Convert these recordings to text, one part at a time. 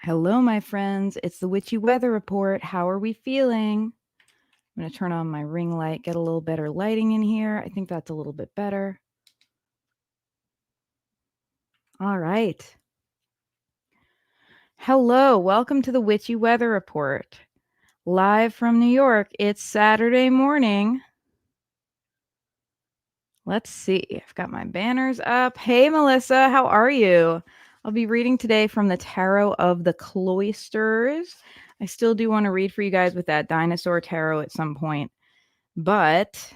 Hello, my friends. It's the Witchy Weather Report. How are we feeling? I'm going to turn on my ring light, get a little better lighting in here. I think that's a little bit better. All right. Hello, welcome to the Witchy Weather Report. Live from New York. It's Saturday morning. Let's see. I've got my banners up. Hey, Melissa, how are you? I'll be reading today from the Tarot of the Cloisters. I still do want to read for you guys with that dinosaur tarot at some point, but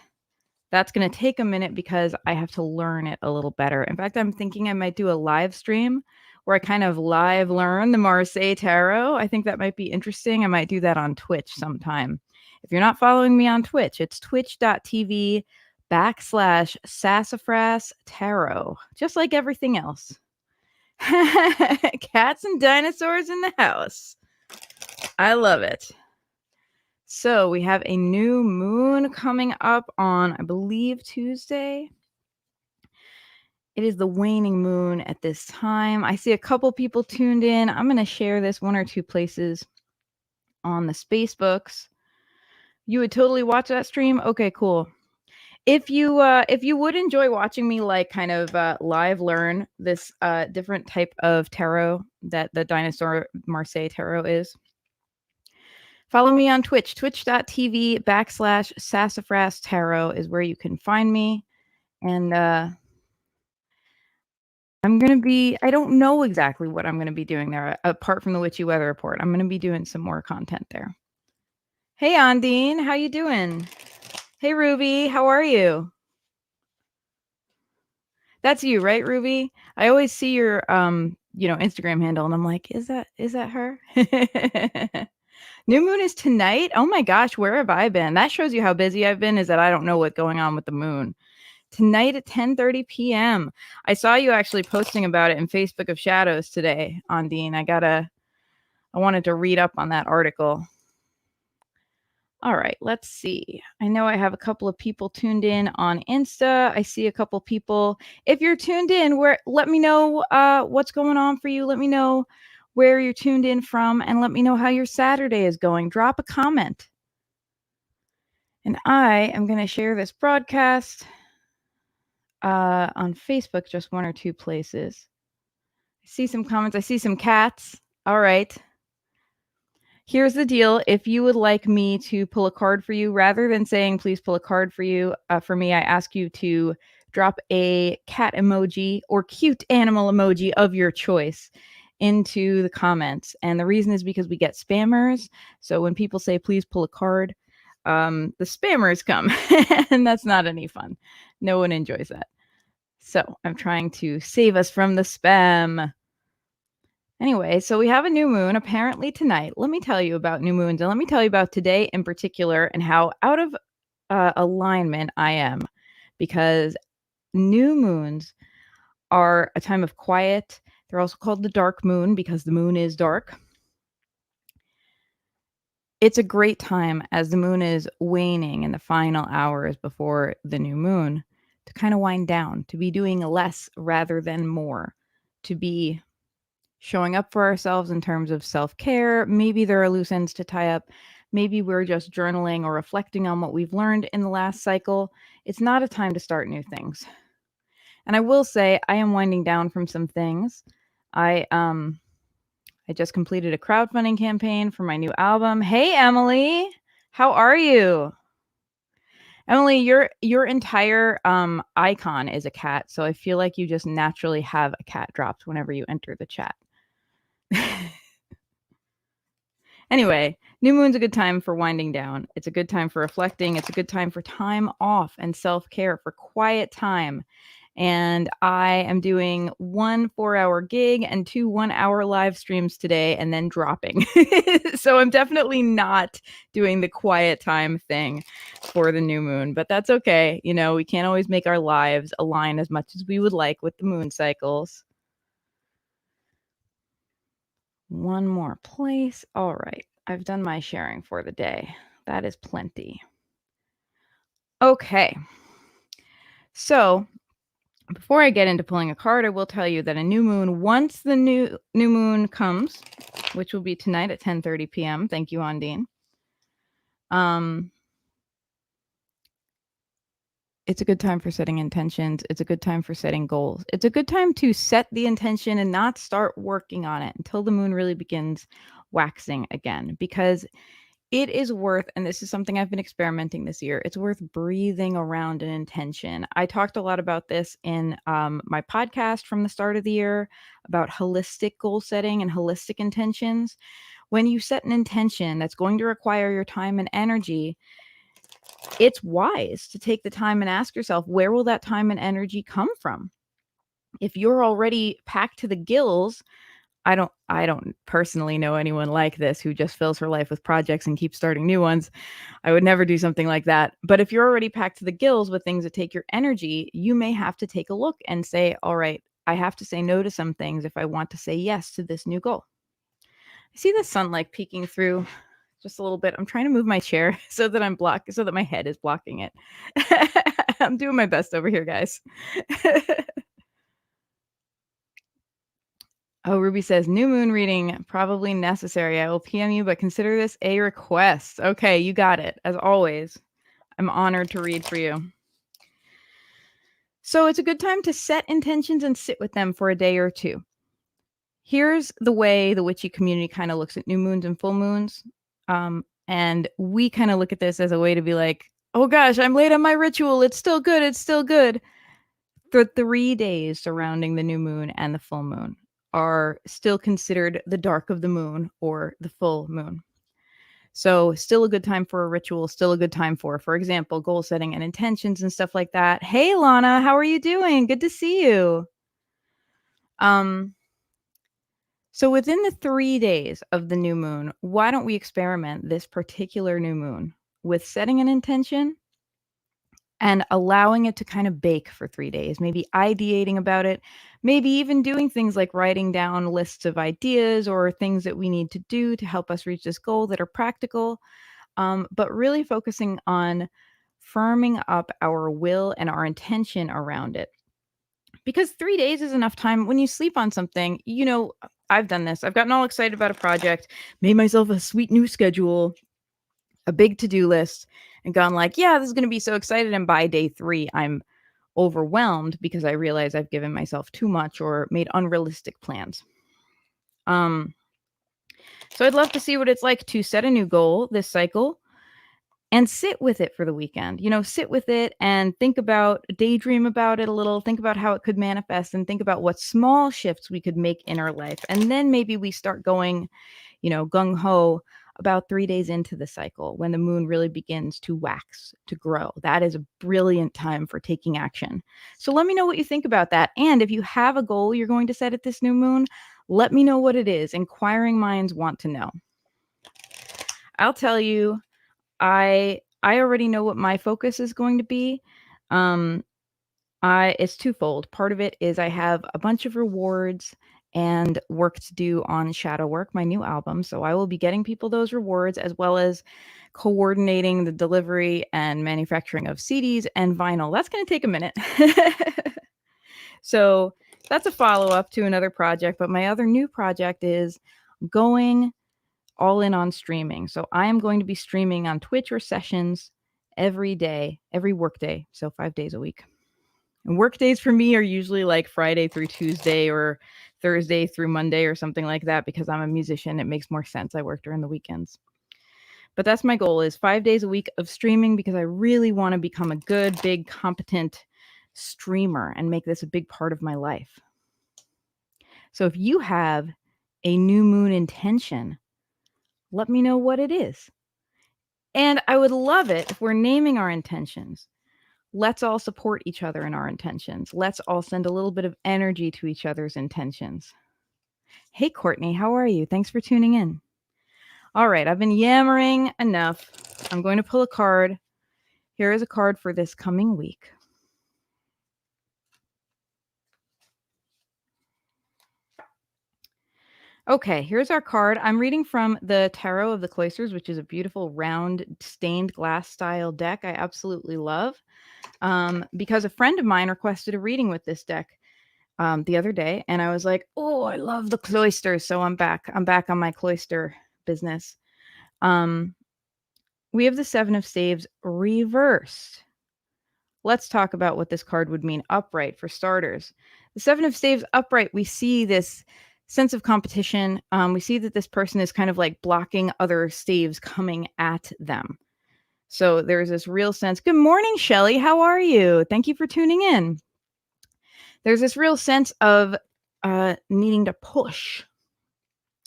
that's going to take a minute because I have to learn it a little better. In fact, I'm thinking I might do a live stream where I kind of live learn the Marseille Tarot. I think that might be interesting. I might do that on Twitch sometime. If you're not following me on Twitch, it's twitch.tv/Sassafras Tarot, just like everything else. Cats and dinosaurs in the house. I love it. So we have a new moon coming up on, I believe, Tuesday. It is the waning moon at this time. I see a couple people tuned in. I'm going to share this one or two places on the Spacebooks. You would totally watch that stream? Okay, cool. If you would enjoy watching me like kind of live learn this different type of tarot that the dinosaur Marseille tarot is, follow me on Twitch. Twitch.tv/Sassafras Tarot is where you can find me. And I'm going to be, I don't know exactly what I'm going to be doing there apart from the Witchy Weather Report. I'm going to be doing some more content there. Hey, Andean, how you doing? Hey, Ruby, how are you? That's you, right, Ruby? I always see your Instagram handle and I'm like, is that her? New moon is tonight? Oh my gosh, where have I been? That shows you how busy I've been, is that I don't know what's going on with the moon. Tonight at 10:30 p.m. I saw you actually posting about it in Facebook of Shadows today, Andean. I wanted to read up on that article. All right, let's see. I know I have a couple of people tuned in on Insta. I see a couple people. If you're tuned in, let me know what's going on for you. Let me know where you're tuned in from, and let me know how your Saturday is going. Drop a comment. And I am going to share this broadcast on Facebook, just one or two places. I see some comments. I see some cats. All right. Here's the deal. If you would like me to pull a card for you, rather than saying, please pull a card for you, for me, I ask you to drop a cat emoji or cute animal emoji of your choice into the comments. And the reason is because we get spammers. So when people say, please pull a card, the spammers come and that's not any fun. No one enjoys that. So I'm trying to save us from the spam. Anyway, so we have a new moon apparently tonight. Let me tell you about new moons, and let me tell you about today in particular and how out of alignment I am, because new moons are a time of quiet. They're also called the dark moon because the moon is dark. It's a great time as the moon is waning in the final hours before the new moon to kind of wind down, to be doing less rather than more, to be showing up for ourselves in terms of self-care. Maybe there are loose ends to tie up. Maybe we're just journaling or reflecting on what we've learned in the last cycle. It's not a time to start new things. And I will say I am winding down from some things. I just completed a crowdfunding campaign for my new album. Hey, Emily, how are you? Emily, your entire icon is a cat, so I feel like you just naturally have a cat dropped whenever you enter the chat. Anyway, new moon's a good time for winding down. It's a good time for reflecting. It's a good time for time off and self-care, for quiet time. And I am doing 1 4-hour gig and 2 1-hour live streams today and then dropping. So I'm definitely not doing the quiet time thing for the new moon, but that's okay. You know, we can't always make our lives align as much as we would like with the moon cycles. One more place. All right. I've done my sharing for the day. That is plenty. Okay. So Before I get into pulling a card, I will tell you that a new moon, once the new moon comes, which will be tonight at 10:30 p.m. Thank you, Andean. It's a good time for setting intentions. It's a good time for setting goals. It's a good time to set the intention and not start working on it until the moon really begins waxing again, because it is worth, and this is something I've been experimenting this year, it's worth breathing around an intention. I talked a lot about this in my podcast from the start of the year about holistic goal setting and holistic intentions. When you set an intention that's going to require your time and energy, it's wise to take the time and ask yourself, where will that time and energy come from? If you're already packed to the gills, I don't personally know anyone like this who just fills her life with projects and keeps starting new ones. I would never do something like that. But if you're already packed to the gills with things that take your energy, you may have to take a look and say, all right, I have to say no to some things if I want to say yes to this new goal. I see the sun like peeking through just a little bit. I'm trying to move my chair so that my head is blocking it. I'm doing my best over here, guys. Oh, Ruby says, new moon reading probably necessary. I will PM you, but consider this a request. Okay, you got it. As always, I'm honored to read for you. So it's a good time to set intentions and sit with them for a day or two. Here's the way the witchy community kind of looks at new moons and full moons. And we kind of look at this as a way to be like, oh gosh, I'm late on my ritual. It's still good. It's still good. The 3 days surrounding the new moon and the full moon are still considered the dark of the moon or the full moon. So still a good time for a ritual, still a good time for example, goal setting and intentions and stuff like that. Hey, Lana, how are you doing? Good to see you. So within the 3 days of the new moon, why don't we experiment this particular new moon with setting an intention and allowing it to kind of bake for 3 days, maybe ideating about it, maybe even doing things like writing down lists of ideas or things that we need to do to help us reach this goal that are practical, but really focusing on firming up our will and our intention around it. Because 3 days is enough time. When you sleep on something, I've done this. I've gotten all excited about a project, made myself a sweet new schedule, a big to-do list, and gone like, yeah, this is going to be so excited. And by day 3, I'm overwhelmed because I realize I've given myself too much or made unrealistic plans. So I'd love to see what it's like to set a new goal this cycle and sit with it for the weekend. Sit with it and daydream about it a little, think about how it could manifest, and think about what small shifts we could make in our life. And then maybe we start going, gung ho about 3 days into the cycle when the moon really begins to wax, to grow. That is a brilliant time for taking action. So let me know what you think about that. And if you have a goal you're going to set at this new moon, let me know what it is. Inquiring minds want to know. I'll tell you, I already know what my focus is going to be. It's twofold. Part of it is I have a bunch of rewards and work to do on Shadow Work, my new album. So I will be getting people those rewards, as well as coordinating the delivery and manufacturing of CDs and vinyl. That's going to take a minute. So that's a follow-up to another project. But my other new project is going all in on streaming. So I am going to be streaming on Twitch or sessions every day, every work day. So 5 days a week. And work days for me are usually like Friday through Tuesday or Thursday through Monday or something like that, because I'm a musician. It makes more sense. I work during the weekends. But that's my goal, is 5 days a week of streaming, because I really want to become a good, big, competent streamer and make this a big part of my life. So if you have a new moon intention, let me know what it is. And I would love it if we're naming our intentions. Let's all support each other in our intentions. Let's all send a little bit of energy to each other's intentions. Hey, Courtney, how are you? Thanks for tuning in. All right, I've been yammering enough. I'm going to pull a card. Here is a card for this coming week. Okay, here's our card. I'm reading from the Tarot of the Cloisters, which is a beautiful round stained glass style deck I absolutely love. Because a friend of mine requested a reading with this deck the other day, and I was like, "Oh, I love the Cloisters," so I'm back. I'm back on my cloister business. Um, we have the Seven of Staves reversed. Let's talk about what this card would mean upright for starters. The Seven of Staves upright, we see this sense of competition. We see that this person is kind of like blocking other staves coming at them. So there's this real sense. Good morning, Shelly. How are you? Thank you for tuning in. There's this real sense of needing to push,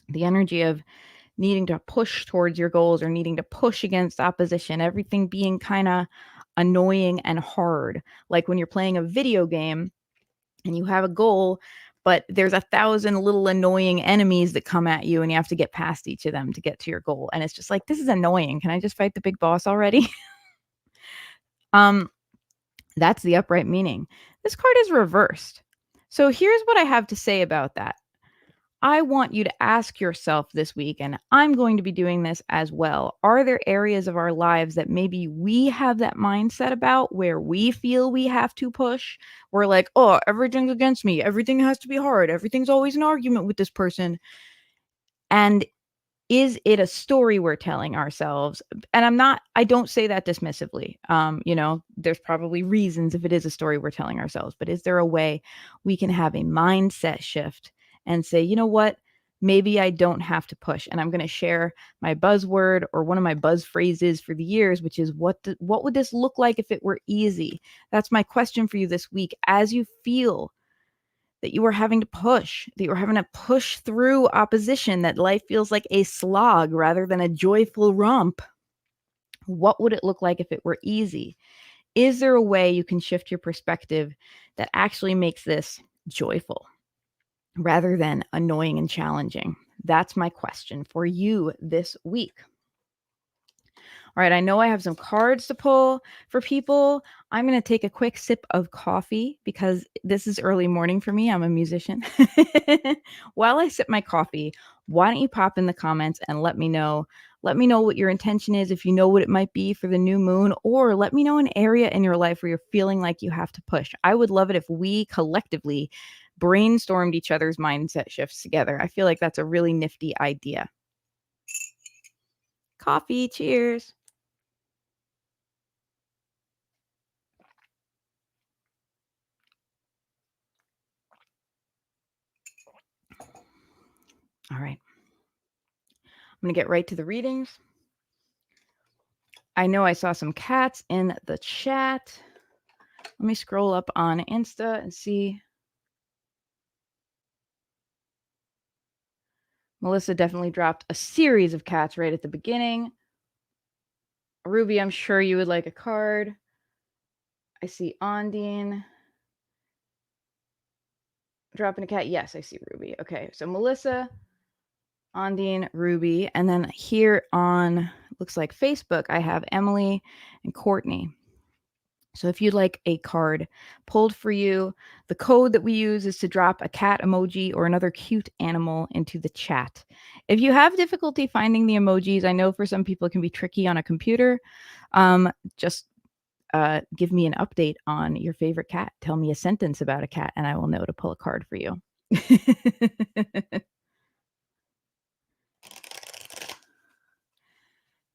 the energy of needing to push towards your goals or needing to push against opposition, everything being kind of annoying and hard. Like when you're playing a video game and you have a goal, but there's 1,000 little annoying enemies that come at you and you have to get past each of them to get to your goal. And it's just like, this is annoying. Can I just fight the big boss already? That's the upright meaning. This card is reversed. So here's what I have to say about that. I want you to ask yourself this week, and I'm going to be doing this as well. Are there areas of our lives that maybe we have that mindset about where we feel we have to push? We're like, oh, everything's against me. Everything has to be hard. Everything's always an argument with this person. And is it a story we're telling ourselves? And I don't say that dismissively. There's probably reasons if it is a story we're telling ourselves, but is there a way we can have a mindset shift and say, you know what? Maybe I don't have to push. And I'm going to share my buzzword or one of my buzz phrases for the years, which is what would this look like if it were easy? That's my question for you this week. As you feel that you are having to push, that you're having to push through opposition, that life feels like a slog rather than a joyful romp. What would it look like if it were easy? Is there a way you can shift your perspective that actually makes this joyful rather than annoying and challenging? That's my question for you this week. All right, I know I have some cards to pull for people. I'm going to take a quick sip of coffee because this is early morning for me. I'm a musician. While I sip my coffee, why don't you pop in the comments and let me know? Let me know what your intention is, if you know what it might be for the new moon, or let me know an area in your life where you're feeling like you have to push. I would love it if we collectively brainstormed each other's mindset shifts together. I feel like that's a really nifty idea. Coffee, cheers. All right. I'm going to get right to the readings. I know I saw some cats in the chat. Let me scroll up on Insta and see. Melissa definitely dropped a series of cats right at the beginning. Ruby, I'm sure you would like a card. I see Andean dropping a cat. Yes, I see Ruby. Okay, so Melissa, Andean, Ruby, and then here on, looks like Facebook, I have Emily and Courtney. So if you'd like a card pulled for you, the code that we use is to drop a cat emoji or another cute animal into the chat. If you have difficulty finding the emojis, I know for some people it can be tricky on a computer. Just give me an update on your favorite cat. Tell me a sentence about a cat and I will know to pull a card for you.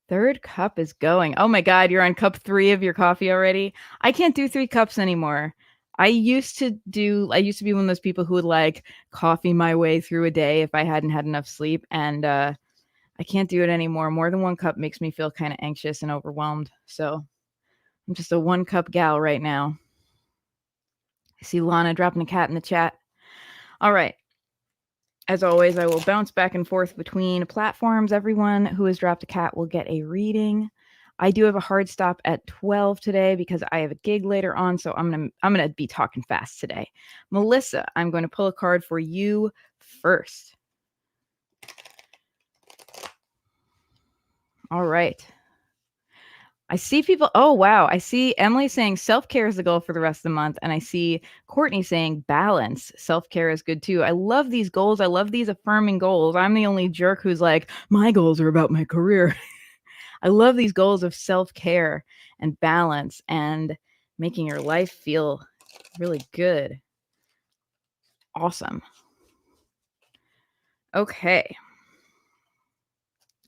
Third cup is going. Oh my God, you're on cup 3 of your coffee already? I can't do 3 cups anymore. I used to be one of those people who would like coffee my way through a day if I hadn't had enough sleep. And I can't do it anymore. More than 1 cup makes me feel kind of anxious and overwhelmed. So I'm just a 1 cup gal right now. I see Lana dropping a cat in the chat. All right. As always, I will bounce back and forth between platforms. Everyone who has dropped a cat will get a reading. I do have a hard stop at 12 today because I have a gig later on, so I'm gonna be talking fast today. Melissa, I'm going to pull a card for you first. All right. I see people. Oh, wow. I see Emily saying self-care is the goal for the rest of the month. And I see Courtney saying balance. Self-care is good too. I love these goals. I love these affirming goals. I'm the only jerk who's like, my goals are about my career. I love these goals of self-care and balance and making your life feel really good. Awesome. Okay.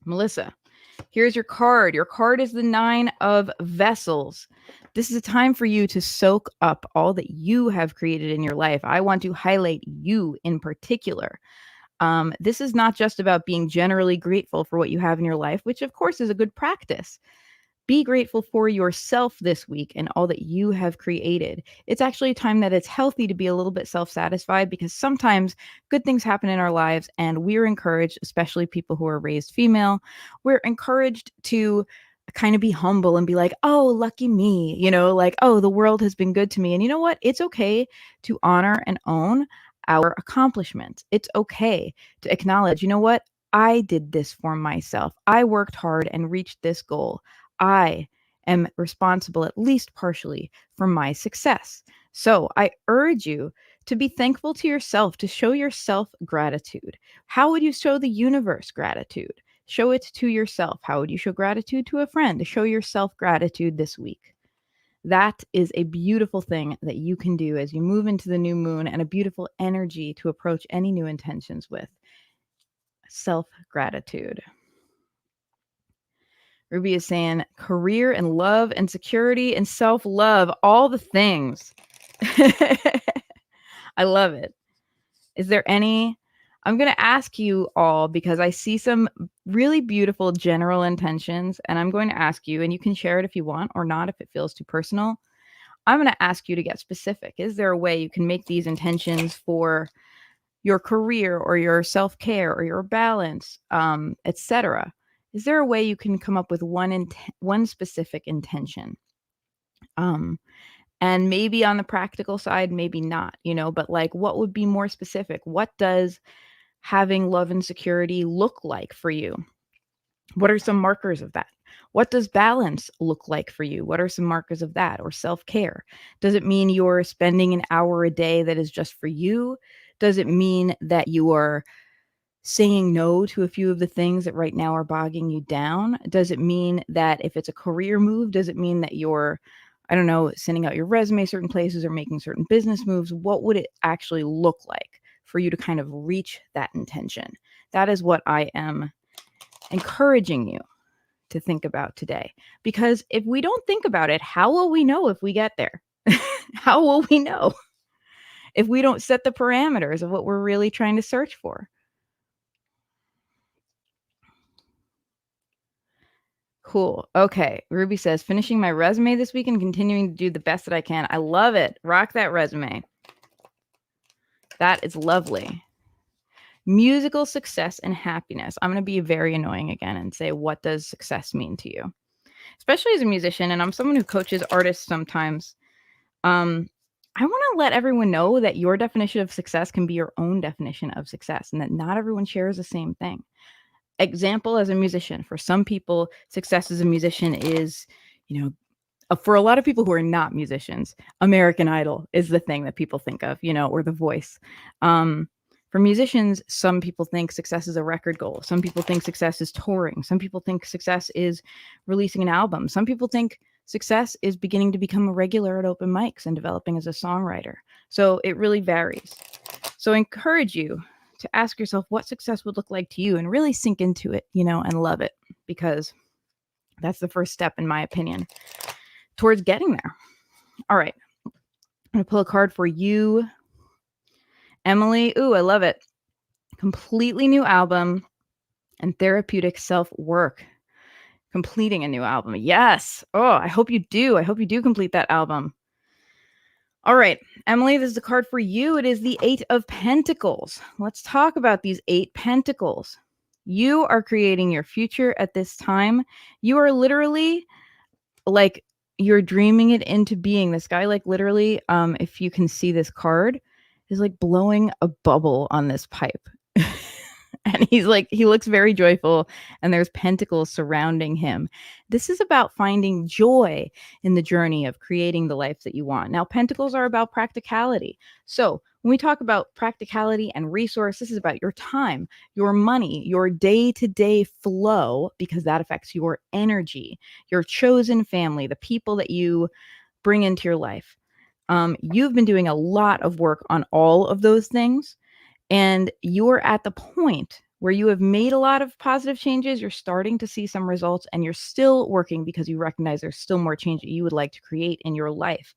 Melissa, here's your card. Your card is the 9 of Vessels. This is a time for you to soak up all that you have created in your life. I want to highlight you in particular. This is not just about being generally grateful for what you have in your life, which of course is a good practice. Be grateful for yourself this week and all that you have created. It's actually a time that it's healthy to be a little bit self-satisfied because sometimes good things happen in our lives and we're encouraged, especially people who are raised female, we're encouraged to kind of be humble and be like, oh, lucky me, like, oh, the world has been good to me. And you know what? It's okay to honor and own our accomplishments. It's okay to acknowledge, you know what? I did this for myself. I worked hard and reached this goal. I am responsible, at least partially, for my success. So I urge you to be thankful to yourself, to show yourself gratitude. How would you show the universe gratitude? Show it to yourself. How would you show gratitude to a friend? Show yourself gratitude this week. That is a beautiful thing that you can do as you move into the new moon and a beautiful energy to approach any new intentions with. Self-gratitude. Ruby is saying career and love and security and self-love, all the things. I love it. Is there any? I'm going to ask you all because I see some really beautiful general intentions and I'm going to ask you, and you can share it if you want or not if it feels too personal. I'm going to ask you to get specific. Is there a way you can make these intentions for your career or your self-care or your balance, etc.? Is there a way you can come up with one specific intention? And maybe on the practical side, maybe not, but like what would be more specific? What does having love and security look like for you? What are some markers of that? What does balance look like for you? What are some markers of that? Or self-care? Does it mean you're spending an hour a day that is just for you? Does it mean that you are saying no to a few of the things that right now are bogging you down? Does it mean that if it's a career move, does it mean that you're, I don't know, sending out your resume certain places or making certain business moves? What would it actually look like for you to kind of reach that intention? That is what I am encouraging you to think about today. Because if we don't think about it, how will we know if we get there? How will we know if we don't set the parameters of what we're really trying to search for? Cool. Okay. Ruby says, finishing my resume this week and continuing to do the best that I can. I love it. Rock that resume. That is lovely. Musical success and happiness. I'm going to be very annoying again and say, what does success mean to you? Especially as a musician, and I'm someone who coaches artists sometimes. I want to let everyone know that your definition of success can be your own definition of success and that not everyone shares the same thing. Example, as a musician, for some people, success as a musician is, for a lot of people who are not musicians, American Idol is the thing that people think of, or The Voice. For musicians, some people think success is a record goal. Some people think success is touring. Some people think success is releasing an album. Some people think success is beginning to become a regular at open mics and developing as a songwriter. So it really varies. So I encourage you to ask yourself what success would look like to you and really sink into it, and love it, because that's the first step, in my opinion, towards getting there. All right. I'm going to pull a card for you, Emily. Ooh, I love it. Completely new album and therapeutic self-work. Completing a new album. Yes. Oh, I hope you do. I hope you do complete that album. All right, Emily, this is a card for you. It is the 8 of Pentacles. Let's talk about these 8 Pentacles. You are creating your future at this time. You are literally like, you're dreaming it into being. This guy, like, literally, if you can see this card, is like blowing a bubble on this pipe. And he's like, he looks very joyful, and there's pentacles surrounding him. This is about finding joy in the journey of creating the life that you want. Now, pentacles are about practicality. So when we talk about practicality and resource, this is about your time, your money, your day-to-day flow, because that affects your energy, your chosen family, the people that you bring into your life. You've been doing a lot of work on all of those things, and you're at the point where you have made a lot of positive changes. You're starting to see some results, and you're still working because you recognize there's still more change that you would like to create in your life.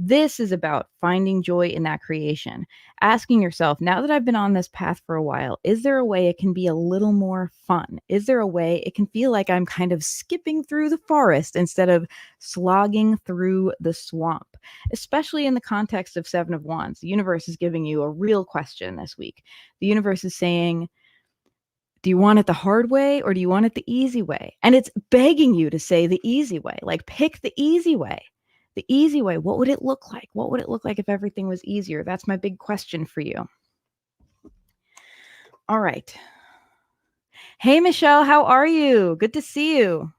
This is about finding joy in that creation, asking yourself, now that I've been on this path for a while, is there a way it can be a little more fun? Is there a way it can feel like I'm kind of skipping through the forest instead of slogging through the swamp? Especially in the context of Seven of Wands, the universe is giving you a real question this week. The universe is saying, do you want it the hard way or do you want it the easy way? And it's begging you to say the easy way, like pick the easy way. The easy way, what would it look like? What would it look like if everything was easier? That's my big question for you. All right. Hey, Michelle, how are you? Good to see you.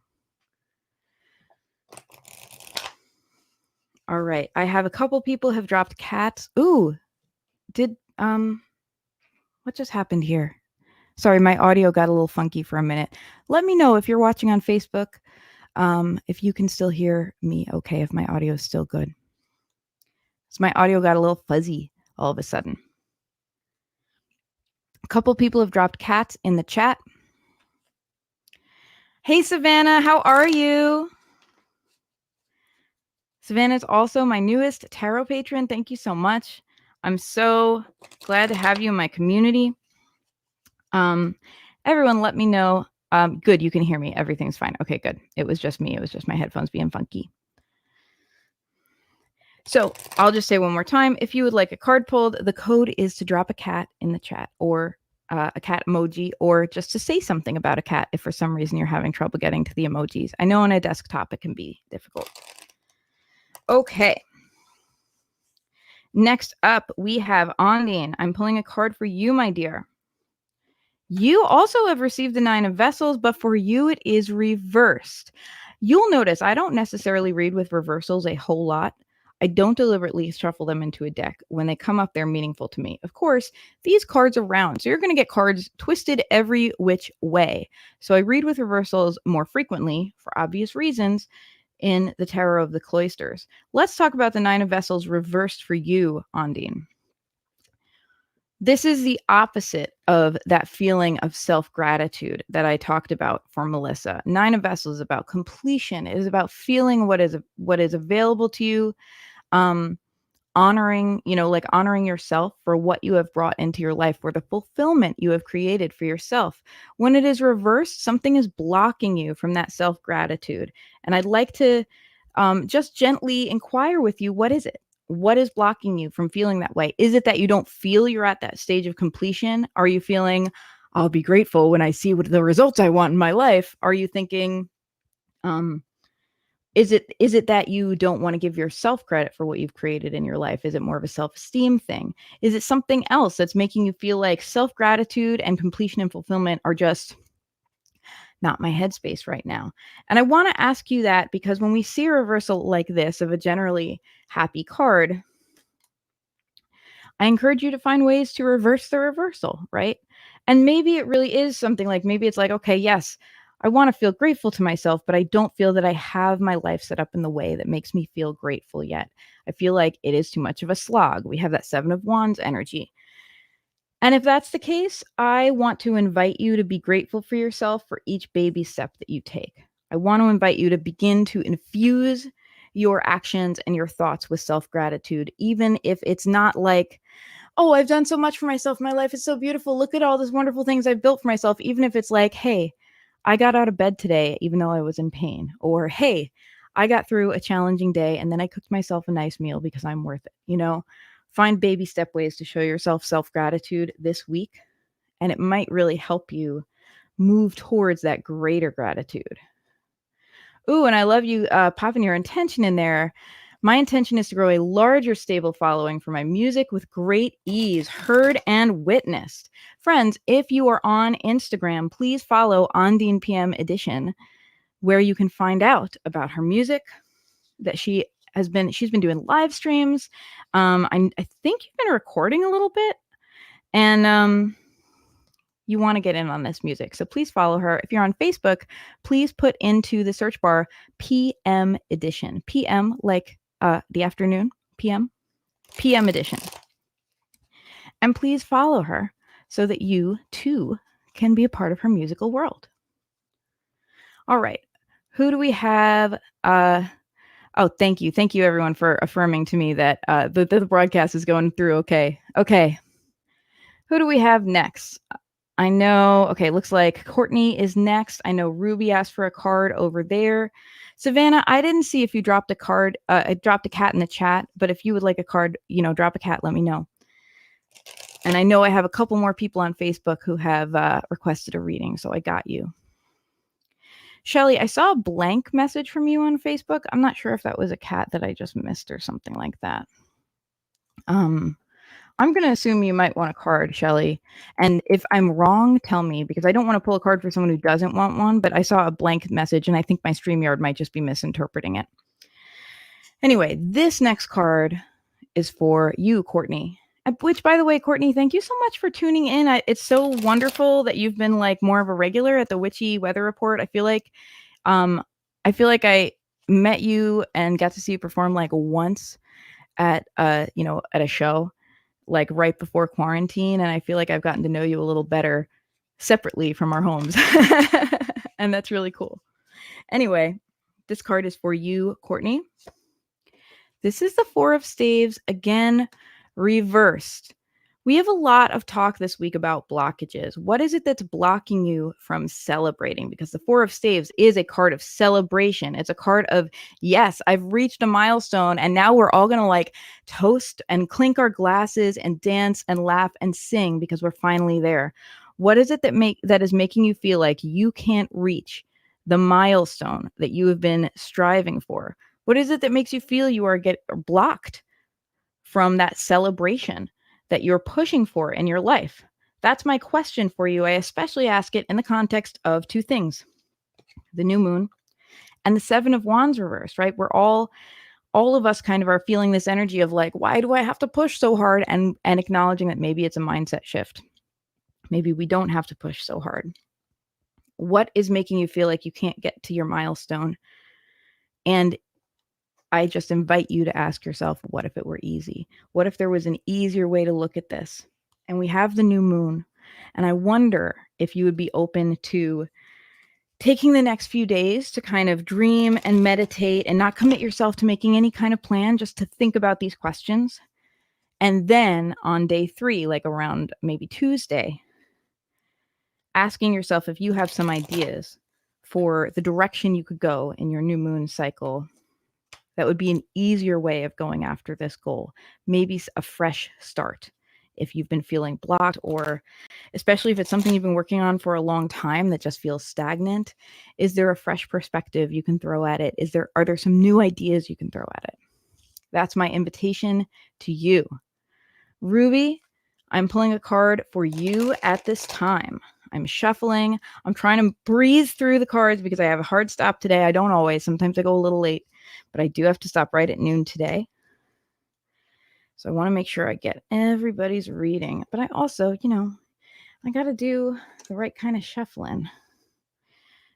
All right. I have a couple people have dropped cats. Ooh, what just happened here? Sorry, my audio got a little funky for a minute. Let me know if you're watching on Facebook, if you can still hear me okay, if my audio is still good. So my audio got a little fuzzy all of a sudden. A couple people have dropped cats in the chat. Hey, Savannah, how are you? Savannah is also my newest tarot patron. Thank you so much. I'm so glad to have you in my community. Everyone, let me know. Good, you can hear me. Everything's fine. Okay, good. It was just me. It was just my headphones being funky. So I'll just say one more time. If you would like a card pulled, the code is to drop a cat in the chat, or a cat emoji, or just to say something about a cat if for some reason you're having trouble getting to the emojis. I know on a desktop it can be difficult. Okay. Next up, we have Andean. I'm pulling a card for you, my dear. You also have received the Nine of Vessels, but for you it is reversed. You'll notice I don't necessarily read with reversals a whole lot. I don't deliberately shuffle them into a deck. When they come up, they're meaningful to me. Of course, these cards are round, so you're going to get cards twisted every which way. So I read with reversals more frequently, for obvious reasons, in the Tarot of the Cloisters. Let's talk about the Nine of Vessels reversed for you, Andean. This is the opposite of that feeling of self-gratitude that I talked about for Melissa. Nine of Vessels is about completion. It is about feeling what is available to you, honoring, like honoring yourself for what you have brought into your life, for the fulfillment you have created for yourself. When it is reversed, something is blocking you from that self-gratitude. And I'd like to just gently inquire with you, what is it? What is blocking you from feeling that way? Is it that you don't feel you're at that stage of completion? Are you feeling, I'll be grateful when I see what the results I want in my life? Are you thinking, is it that you don't want to give yourself credit for what you've created in your life? Is it more of a self-esteem thing? Is it something else that's making you feel like self-gratitude and completion and fulfillment are just not my headspace right now? And I want to ask you that because when we see a reversal like this of a generally happy card, I encourage you to find ways to reverse the reversal, right? And maybe it really is something like, maybe it's like, okay, yes, I want to feel grateful to myself, but I don't feel that I have my life set up in the way that makes me feel grateful yet. I feel like it is too much of a slog. We have that Seven of Wands energy. And if that's the case, I want to invite you to be grateful for yourself for each baby step that you take. I want to invite you to begin to infuse your actions and your thoughts with self-gratitude, even if it's not like, oh, I've done so much for myself. My life is so beautiful. Look at all these wonderful things I've built for myself. Even if it's like, hey, I got out of bed today, even though I was in pain. Or, hey, I got through a challenging day and then I cooked myself a nice meal because I'm worth it. Find baby step ways to show yourself self-gratitude this week, and it might really help you move towards that greater gratitude. Ooh, and I love you popping your intention in there. My intention is to grow a larger, stable following for my music with great ease, heard and witnessed. Friends, if you are on Instagram, please follow Andean PM Edition, where you can find out about her music, that she's been doing live streams. I think you've been recording a little bit, and you want to get in on this music. So please follow her. If you're on Facebook, please put into the search bar PM Edition. PM like the afternoon, PM Edition. And please follow her so that you too can be a part of her musical world. All right. Who do we have? Oh, thank you. Thank you, everyone, for affirming to me that the broadcast is going through okay. Okay. Who do we have next? I know. Okay, looks like Courtney is next. I know Ruby asked for a card over there. Savannah, I didn't see if you dropped a card. I dropped a cat in the chat, but if you would like a card, drop a cat, let me know. And I know I have a couple more people on Facebook who have requested a reading, so I got you. Shelly, I saw a blank message from you on Facebook. I'm not sure if that was a cat that I just missed or something like that. I'm going to assume you might want a card, Shelly. And if I'm wrong, tell me, because I don't want to pull a card for someone who doesn't want one, but I saw a blank message and I think my StreamYard might just be misinterpreting it. Anyway, this next card is for you, Courtney. Which, by the way, Courtney, thank you so much for tuning in. It's so wonderful that you've been like more of a regular at the Witchy Weather Report. I feel like I met you and got to see you perform like once at at a show, like right before quarantine, and I feel like I've gotten to know you a little better separately from our homes. And that's really cool. Anyway, this card is for you, Courtney. This is the Four of Staves, again, reversed. We have a lot of talk this week about blockages. What is it that's blocking you from celebrating? Because the Four of Staves is a card of celebration. It's a card of, yes, I've reached a milestone, and now we're all going to like toast and clink our glasses and dance and laugh and sing because we're finally there. What is it that is making you feel like you can't reach the milestone that you have been striving for? What is it that makes you feel you are blocked from that celebration that you're pushing for in your life? That's my question for you. I especially ask it in the context of two things: the new moon and the Seven of Wands reversed, right? We're all of us kind of are feeling this energy of like, why do I have to push so hard? And acknowledging that maybe it's a mindset shift. Maybe we don't have to push so hard. What is making you feel like you can't get to your milestone? And I just invite you to ask yourself, what if it were easy? What if there was an easier way to look at this? And we have the new moon. And I wonder if you would be open to taking the next few days to kind of dream and meditate and not commit yourself to making any kind of plan, just to think about these questions. And then on day 3, like around maybe Tuesday, asking yourself if you have some ideas for the direction you could go in your new moon cycle. That would be an easier way of going after this goal. Maybe a fresh start if you've been feeling blocked, or especially if it's something you've been working on for a long time that just feels stagnant. Is there a fresh perspective you can throw at it? Are there some new ideas you can throw at it? That's my invitation to you. Ruby, I'm pulling a card for you at this time. I'm shuffling. I'm trying to breeze through the cards because I have a hard stop today. I don't always. Sometimes I go a little late, but I do have to stop right at noon today. So I want to make sure I get everybody's reading. But I also, I got to do the right kind of shuffling.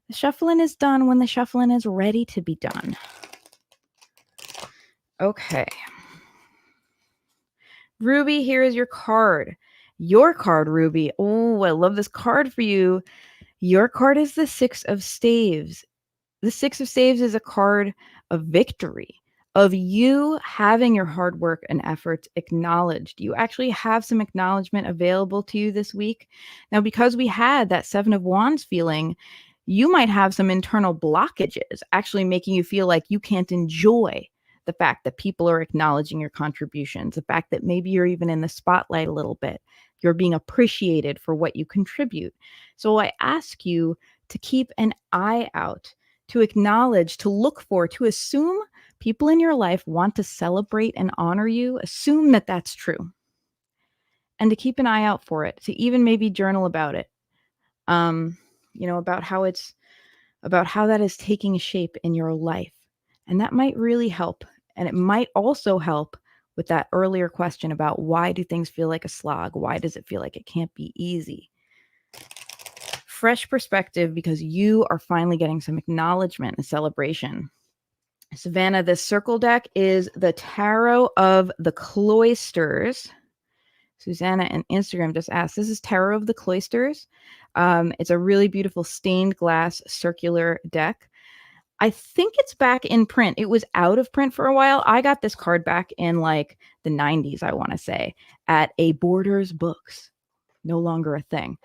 The shuffling is done when the shuffling is ready to be done. Okay. Ruby, here is your card. Your card, Ruby. Oh, I love this card for you. Your card is the Six of Staves. The Six of Staves is a card of victory, of you having your hard work and efforts acknowledged. You actually have some acknowledgement available to you this week. Now, because we had that Seven of Wands feeling, you might have some internal blockages, actually making you feel like you can't enjoy the fact that people are acknowledging your contributions, the fact that maybe you're even in the spotlight a little bit. You're being appreciated for what you contribute. So I ask you to keep an eye out, to acknowledge, to look for, to assume People in your life want to celebrate and honor you. Assume that that's true. And to keep an eye out for it, to even maybe journal about it. About how that is taking shape in your life. And that might really help. And it might also help with that earlier question about why do things feel like a slog? Why does it feel like it can't be easy? Fresh perspective, because you are finally getting some acknowledgement and celebration. Savannah, this circle deck is the Tarot of the Cloisters. Susanna on Instagram just asked, this is Tarot of the Cloisters. It's a really beautiful stained glass circular deck. I think it's back in print. It was out of print for a while. I got this card back in like the 90s, I want to say, at a Borders Books. No longer a thing.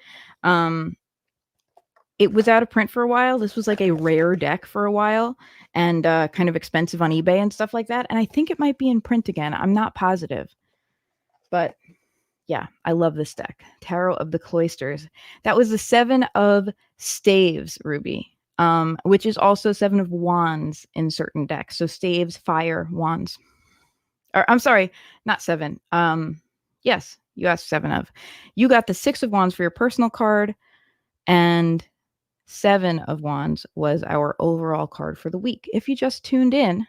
It was out of print for a while. This was like a rare deck for a while and kind of expensive on eBay and stuff like that. And I think it might be in print again. I'm not positive. But yeah, I love this deck. Tarot of the Cloisters. That was the 7 of Staves, Ruby, which is also 7 of Wands in certain decks. So staves, fire, wands. Or I'm sorry, not 7. Yes, you asked 7 of. You got the 6 of Wands for your personal card, and 7 of Wands was our overall card for the week. If you just tuned in,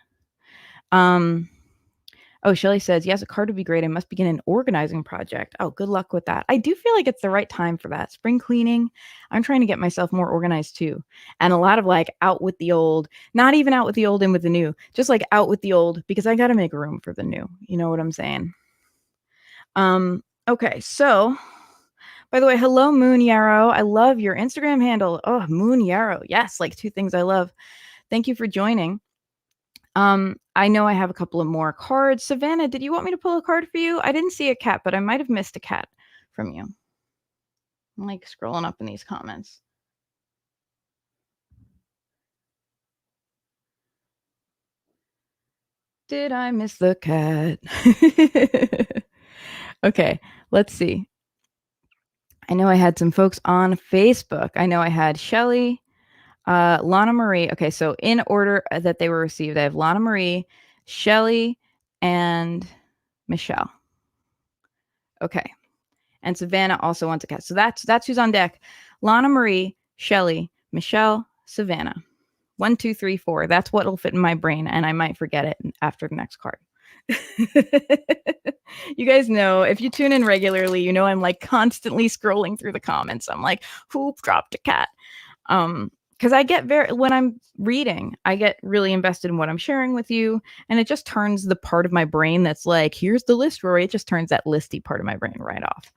Shelly says, yes, a card would be great. I must begin an organizing project. Oh, good luck with that. I do feel like it's the right time for that. Spring cleaning. I'm trying to get myself more organized too. And a lot of like out with the old, not even out with the old in with the new, just like out with the old, because I got to make room for the new. You know what I'm saying? Okay. So by the way, hello, Moon Yarrow. I love your Instagram handle. Oh, Moon Yarrow. Yes. Like 2 things I love. Thank you for joining. I know I have a couple of more cards. Savannah, did you want me to pull a card for you? I didn't see a cat, but I might have missed a cat from you. I'm like scrolling up in these comments. Did I miss the cat? Okay, let's see. I know I had some folks on Facebook. I know I had Shelly, Lana Marie. Okay, so in order that they were received, I have Lana Marie, Shelly, and Michelle. Okay. And Savannah also wants a cat. So that's who's on deck. Lana Marie, Shelly, Michelle, Savannah. 1, 2, 3, 4. That's what'll fit in my brain, and I might forget it after the next card. You guys know, if you tune in regularly, you know I'm like constantly scrolling through the comments. I'm like, who dropped a cat? Because I get when I'm reading, I get really invested in what I'm sharing with you, and it just turns the part of my brain that's like, here's the list, Rory. It just turns that listy part of my brain right off.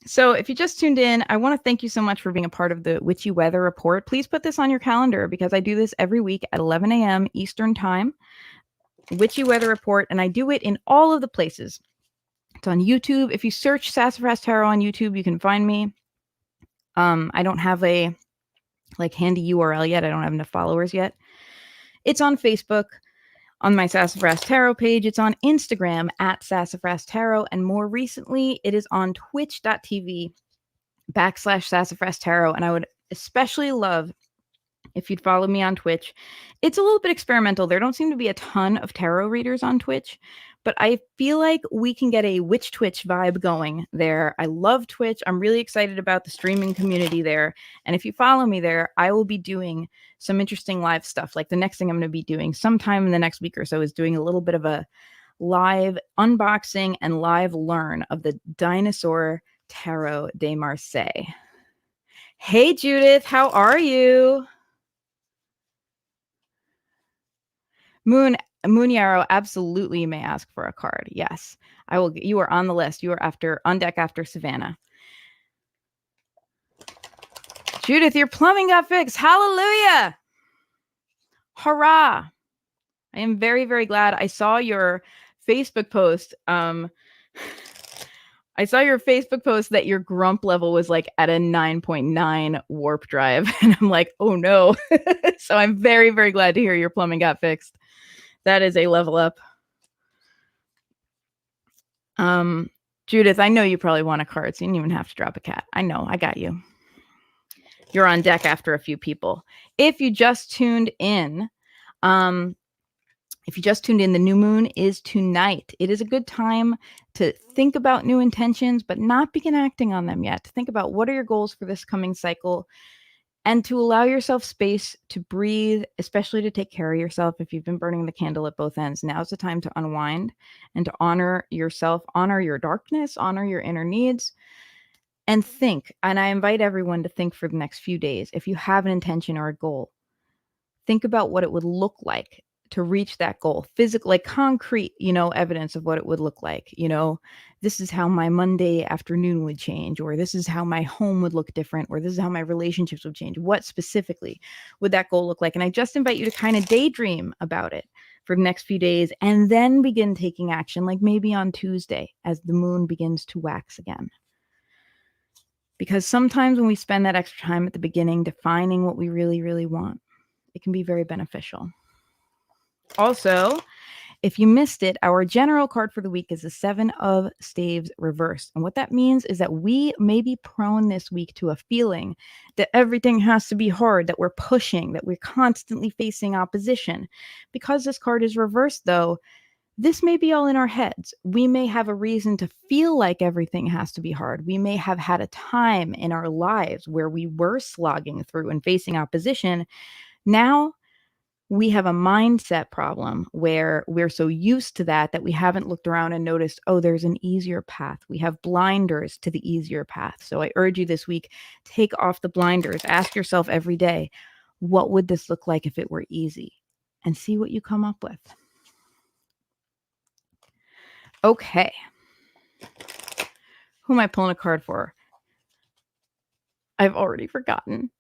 So if you just tuned in, I want to thank you so much for being a part of the Witchy Weather Report. Please put this on your calendar because I do this every week at 11 a.m. Eastern Time. Witchy Weather Report, and I do it in all of the places. It's on YouTube. If you search Sassafras Tarot on YouTube, you can find me. I don't have a handy URL yet. I don't have enough followers yet. It's on Facebook. On my Sassafras Tarot page, it's on Instagram at Sassafras Tarot, and more recently, it is on twitch.tv/Sassafras Tarot, and I would especially love if you'd follow me on Twitch. It's a little bit experimental. There don't seem to be a ton of tarot readers on Twitch, but I feel like we can get a Witch Twitch vibe going there. I love Twitch. I'm really excited about the streaming community there, and if you follow me there, I will be doing some interesting live stuff. Like the next thing I'm going to be doing sometime in the next week or so is doing a little bit of a live unboxing and live learn of the Dinosaur Tarot de Marseille. Hey, Judith, how are you? Moon Yarrow, absolutely you may ask for a card. Yes, I will. You are on the list. You are on deck after Savannah. Judith, your plumbing got fixed. Hallelujah. Hurrah. I am very, very glad. I saw your Facebook post. I saw your Facebook post that your grump level was like at a 9.9 warp drive. And I'm like, oh no. So I'm very, very glad to hear your plumbing got fixed. That is a level up. Judith, I know you probably want a card, so you didn't even have to drop a cat. I know, I got you. You're on deck after a few people. If you just tuned in, the new moon is tonight. It is a good time to think about new intentions, but not begin acting on them yet. To think about what are your goals for this coming cycle, and to allow yourself space to breathe, especially to take care of yourself. If you've been burning the candle at both ends, now's the time to unwind and to honor yourself, honor your darkness, honor your inner needs, and think. And I invite everyone to think for the next few days. If you have an intention or a goal, think about what it would look like to reach that goal. Physical, like concrete, evidence of what it would look like. This is how my Monday afternoon would change, or this is how my home would look different, or this is how my relationships would change. What specifically would that goal look like? And I just invite you to kind of daydream about it for the next few days, and then begin taking action, like maybe on Tuesday as the moon begins to wax again. Because sometimes when we spend that extra time at the beginning defining what we really, really want, it can be very beneficial. Also, if you missed it, our general card for the week is the Seven of Staves reversed. And what that means is that we may be prone this week to a feeling that everything has to be hard, that we're pushing, that we're constantly facing opposition. Because this card is reversed, though, this may be all in our heads. We may have a reason to feel like everything has to be hard. We may have had a time in our lives where we were slogging through and facing opposition. Now, we have a mindset problem where we're so used to that we haven't looked around and noticed, oh, there's an easier path. We have blinders to the easier path. So I urge you this week, take off the blinders. Ask yourself every day, what would this look like if it were easy? And see what you come up with. Okay. Who am I pulling a card for? I've already forgotten.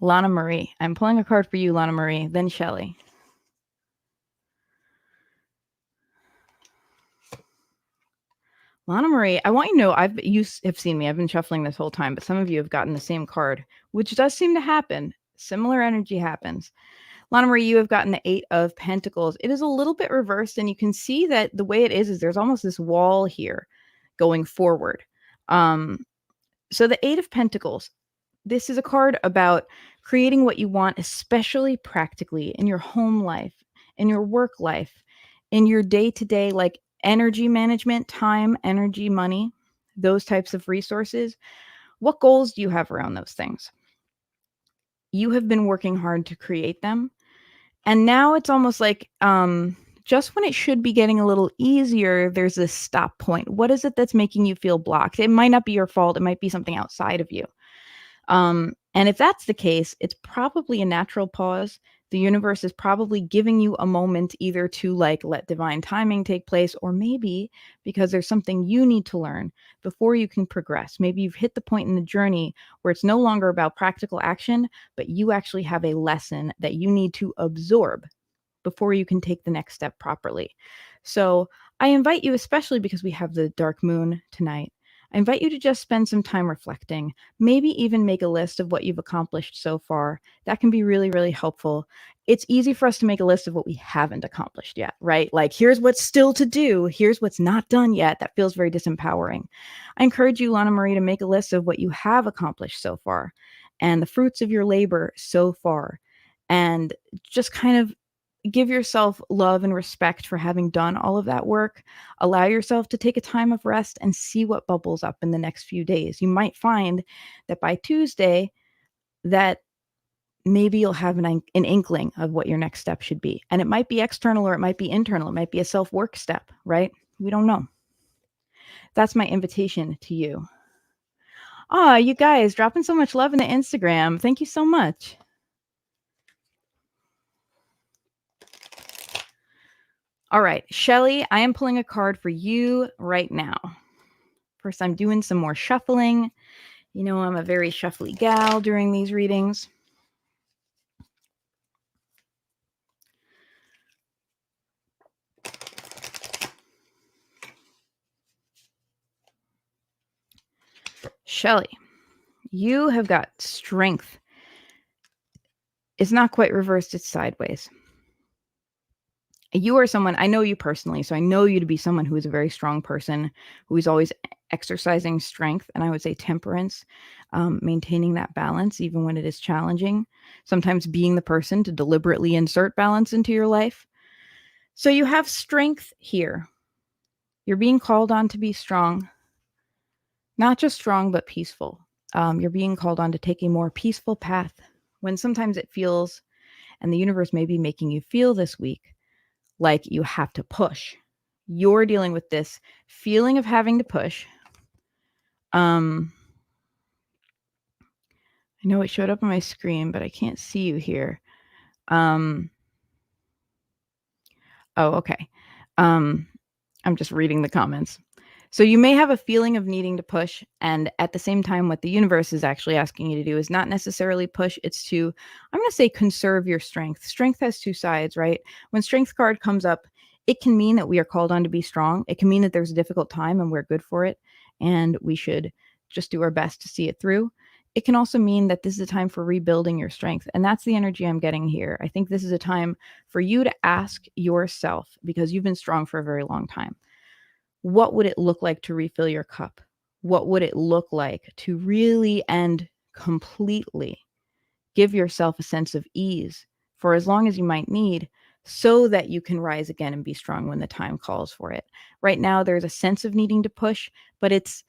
Lana Marie. I'm pulling a card for you, Lana Marie, then Shelley. Lana Marie, I want you to know, you have seen me. I've been shuffling this whole time, but some of you have gotten the same card, which does seem to happen. Similar energy happens. Lana Marie, you have gotten the Eight of Pentacles. It is a little bit reversed, and you can see that the way it is there's almost this wall here going forward. So the Eight of Pentacles, this is a card about creating what you want, especially practically in your home life, in your work life, in your day-to-day, like energy management, time, energy, money, those types of resources. What goals do you have around those things? You have been working hard to create them. And now it's almost like just when it should be getting a little easier, there's this stop point. What is it that's making you feel blocked? It might not be your fault. It might be something outside of you. And if that's the case, it's probably a natural pause. The universe is probably giving you a moment either to like let divine timing take place, or maybe because there's something you need to learn before you can progress. Maybe you've hit the point in the journey where it's no longer about practical action, but you actually have a lesson that you need to absorb before you can take the next step properly. So I invite you, especially because we have the dark moon tonight, I invite you to just spend some time reflecting, maybe even make a list of what you've accomplished so far. That can be really, really helpful. It's easy for us to make a list of what we haven't accomplished yet, right? Like, here's what's still to do. Here's what's not done yet. That feels very disempowering. I encourage you, Lana Marie, to make a list of what you have accomplished so far and the fruits of your labor so far. And just kind of give yourself love and respect for having done all of that work. Allow yourself to take a time of rest and see what bubbles up in the next few days. You might find that by Tuesday that maybe you'll have an inkling of what your next step should be. And it might be external or it might be internal. It might be a self-work step, right? We don't know. That's my invitation to you. Oh, you guys dropping so much love in the Instagram. Thank you so much. All right, Shelley, I am pulling a card for you right now. First, I'm doing some more shuffling. You know, I'm a very shuffly gal during these readings. Shelley, you have got strength. It's not quite reversed, it's sideways. You are someone, I know you personally, so I know you to be someone who is a very strong person, who is always exercising strength, and I would say temperance, maintaining that balance even when it is challenging, sometimes being the person to deliberately insert balance into your life. So you have strength here. You're being called on to be strong, not just strong, but peaceful. You're being called on to take a more peaceful path when sometimes it feels, and the universe may be making you feel this week, like you have to push. You're dealing with this feeling of having to push. I know it showed up on my screen, but I can't see you here. Oh, okay. I'm just reading the comments. So you may have a feeling of needing to push, and at the same time, what the universe is actually asking you to do is not necessarily push. It's to, I'm going to say, conserve your strength. Strength has two sides, right? When strength card comes up, it can mean that we are called on to be strong. It can mean that there's a difficult time and we're good for it, and we should just do our best to see it through. It can also mean that this is a time for rebuilding your strength. And that's the energy I'm getting here. I think this is a time for you to ask yourself, because you've been strong for a very long time, what would it look like to refill your cup? What would it look like to really and completely give yourself a sense of ease for as long as you might need, so that you can rise again and be strong when the time calls for it? Right now, there's a sense of needing to push, but it's,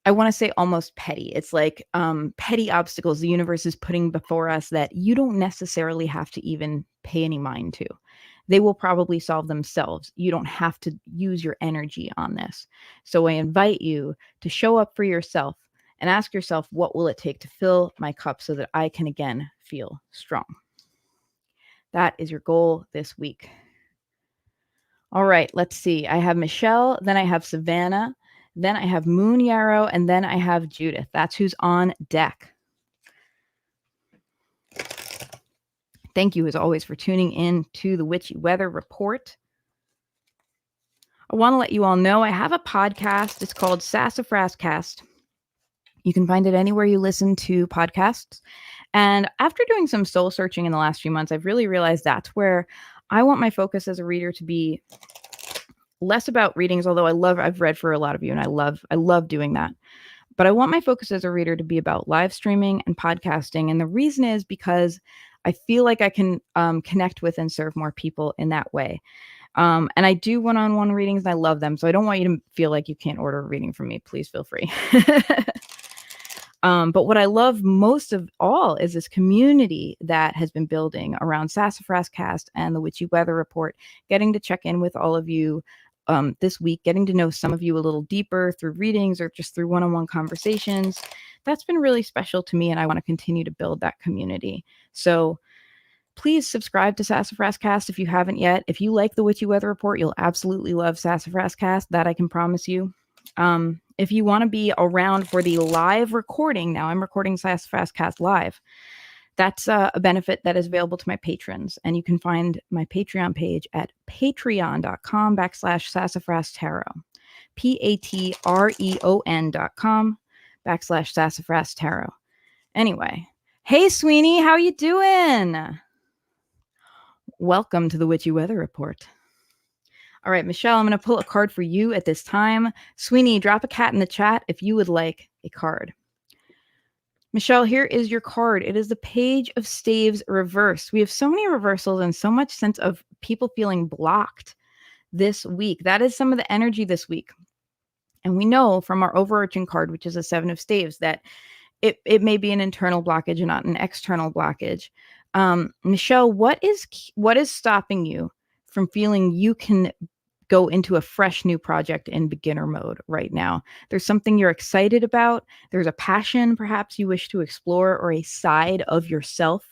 I want to say, almost petty. It's like petty obstacles the universe is putting before us that you don't necessarily have to even pay any mind to. They will probably solve themselves. You don't have to use your energy on this. So I invite you to show up for yourself and ask yourself, what will it take to fill my cup so that I can again feel strong? That is your goal this week. All right, let's see. I have Michelle, then I have Savannah, then I have Moon Yarrow, and then I have Judith. That's who's on deck. Thank you, as always, for tuning in to the Witchy Weather Report. I want to let you all know I have a podcast. It's called Sassafras Cast. You can find it anywhere you listen to podcasts. And after doing some soul searching in the last few months, I've really realized that's where I want my focus as a reader to be. Less about readings, although I've read for a lot of you, and I love doing that. But I want my focus as a reader to be about live streaming and podcasting. And the reason is because I feel like I can connect with and serve more people in that way. And I do one-on-one readings, and I love them. So I don't want you to feel like you can't order a reading from me. Please feel free. But what I love most of all is this community that has been building around Sassafras Cast and the Witchy Weather Report, getting to check in with all of you this week, getting to know some of you a little deeper through readings or just through one-on-one conversations. That's been really special to me, and I want to continue to build that community. So please subscribe to Sassafras Cast if you haven't yet. If you like the Witchy Weather Report, you'll absolutely love Sassafras Cast. That I can promise you. If you want to be around for the live recording, now I'm recording Sassafras Cast live. That's a benefit that is available to my patrons. And you can find my Patreon page at patreon.com/Sassafras Tarot. patreon.com/Sassafras Tarot. Anyway, hey, Sweeney, how you doing? Welcome to the Witchy Weather Report. All right, Michelle, I'm going to pull a card for you at this time. Sweeney, drop a cat in the chat if you would like a card. Michelle, here is your card. It is the Page of Staves reversed. We have so many reversals and so much sense of people feeling blocked this week. That is some of the energy this week. And we know from our overarching card, which is a Seven of Staves, that it may be an internal blockage and not an external blockage. Michelle, what is stopping you from feeling you can go into a fresh new project in beginner mode right now? There's something you're excited about. There's a passion perhaps you wish to explore, or a side of yourself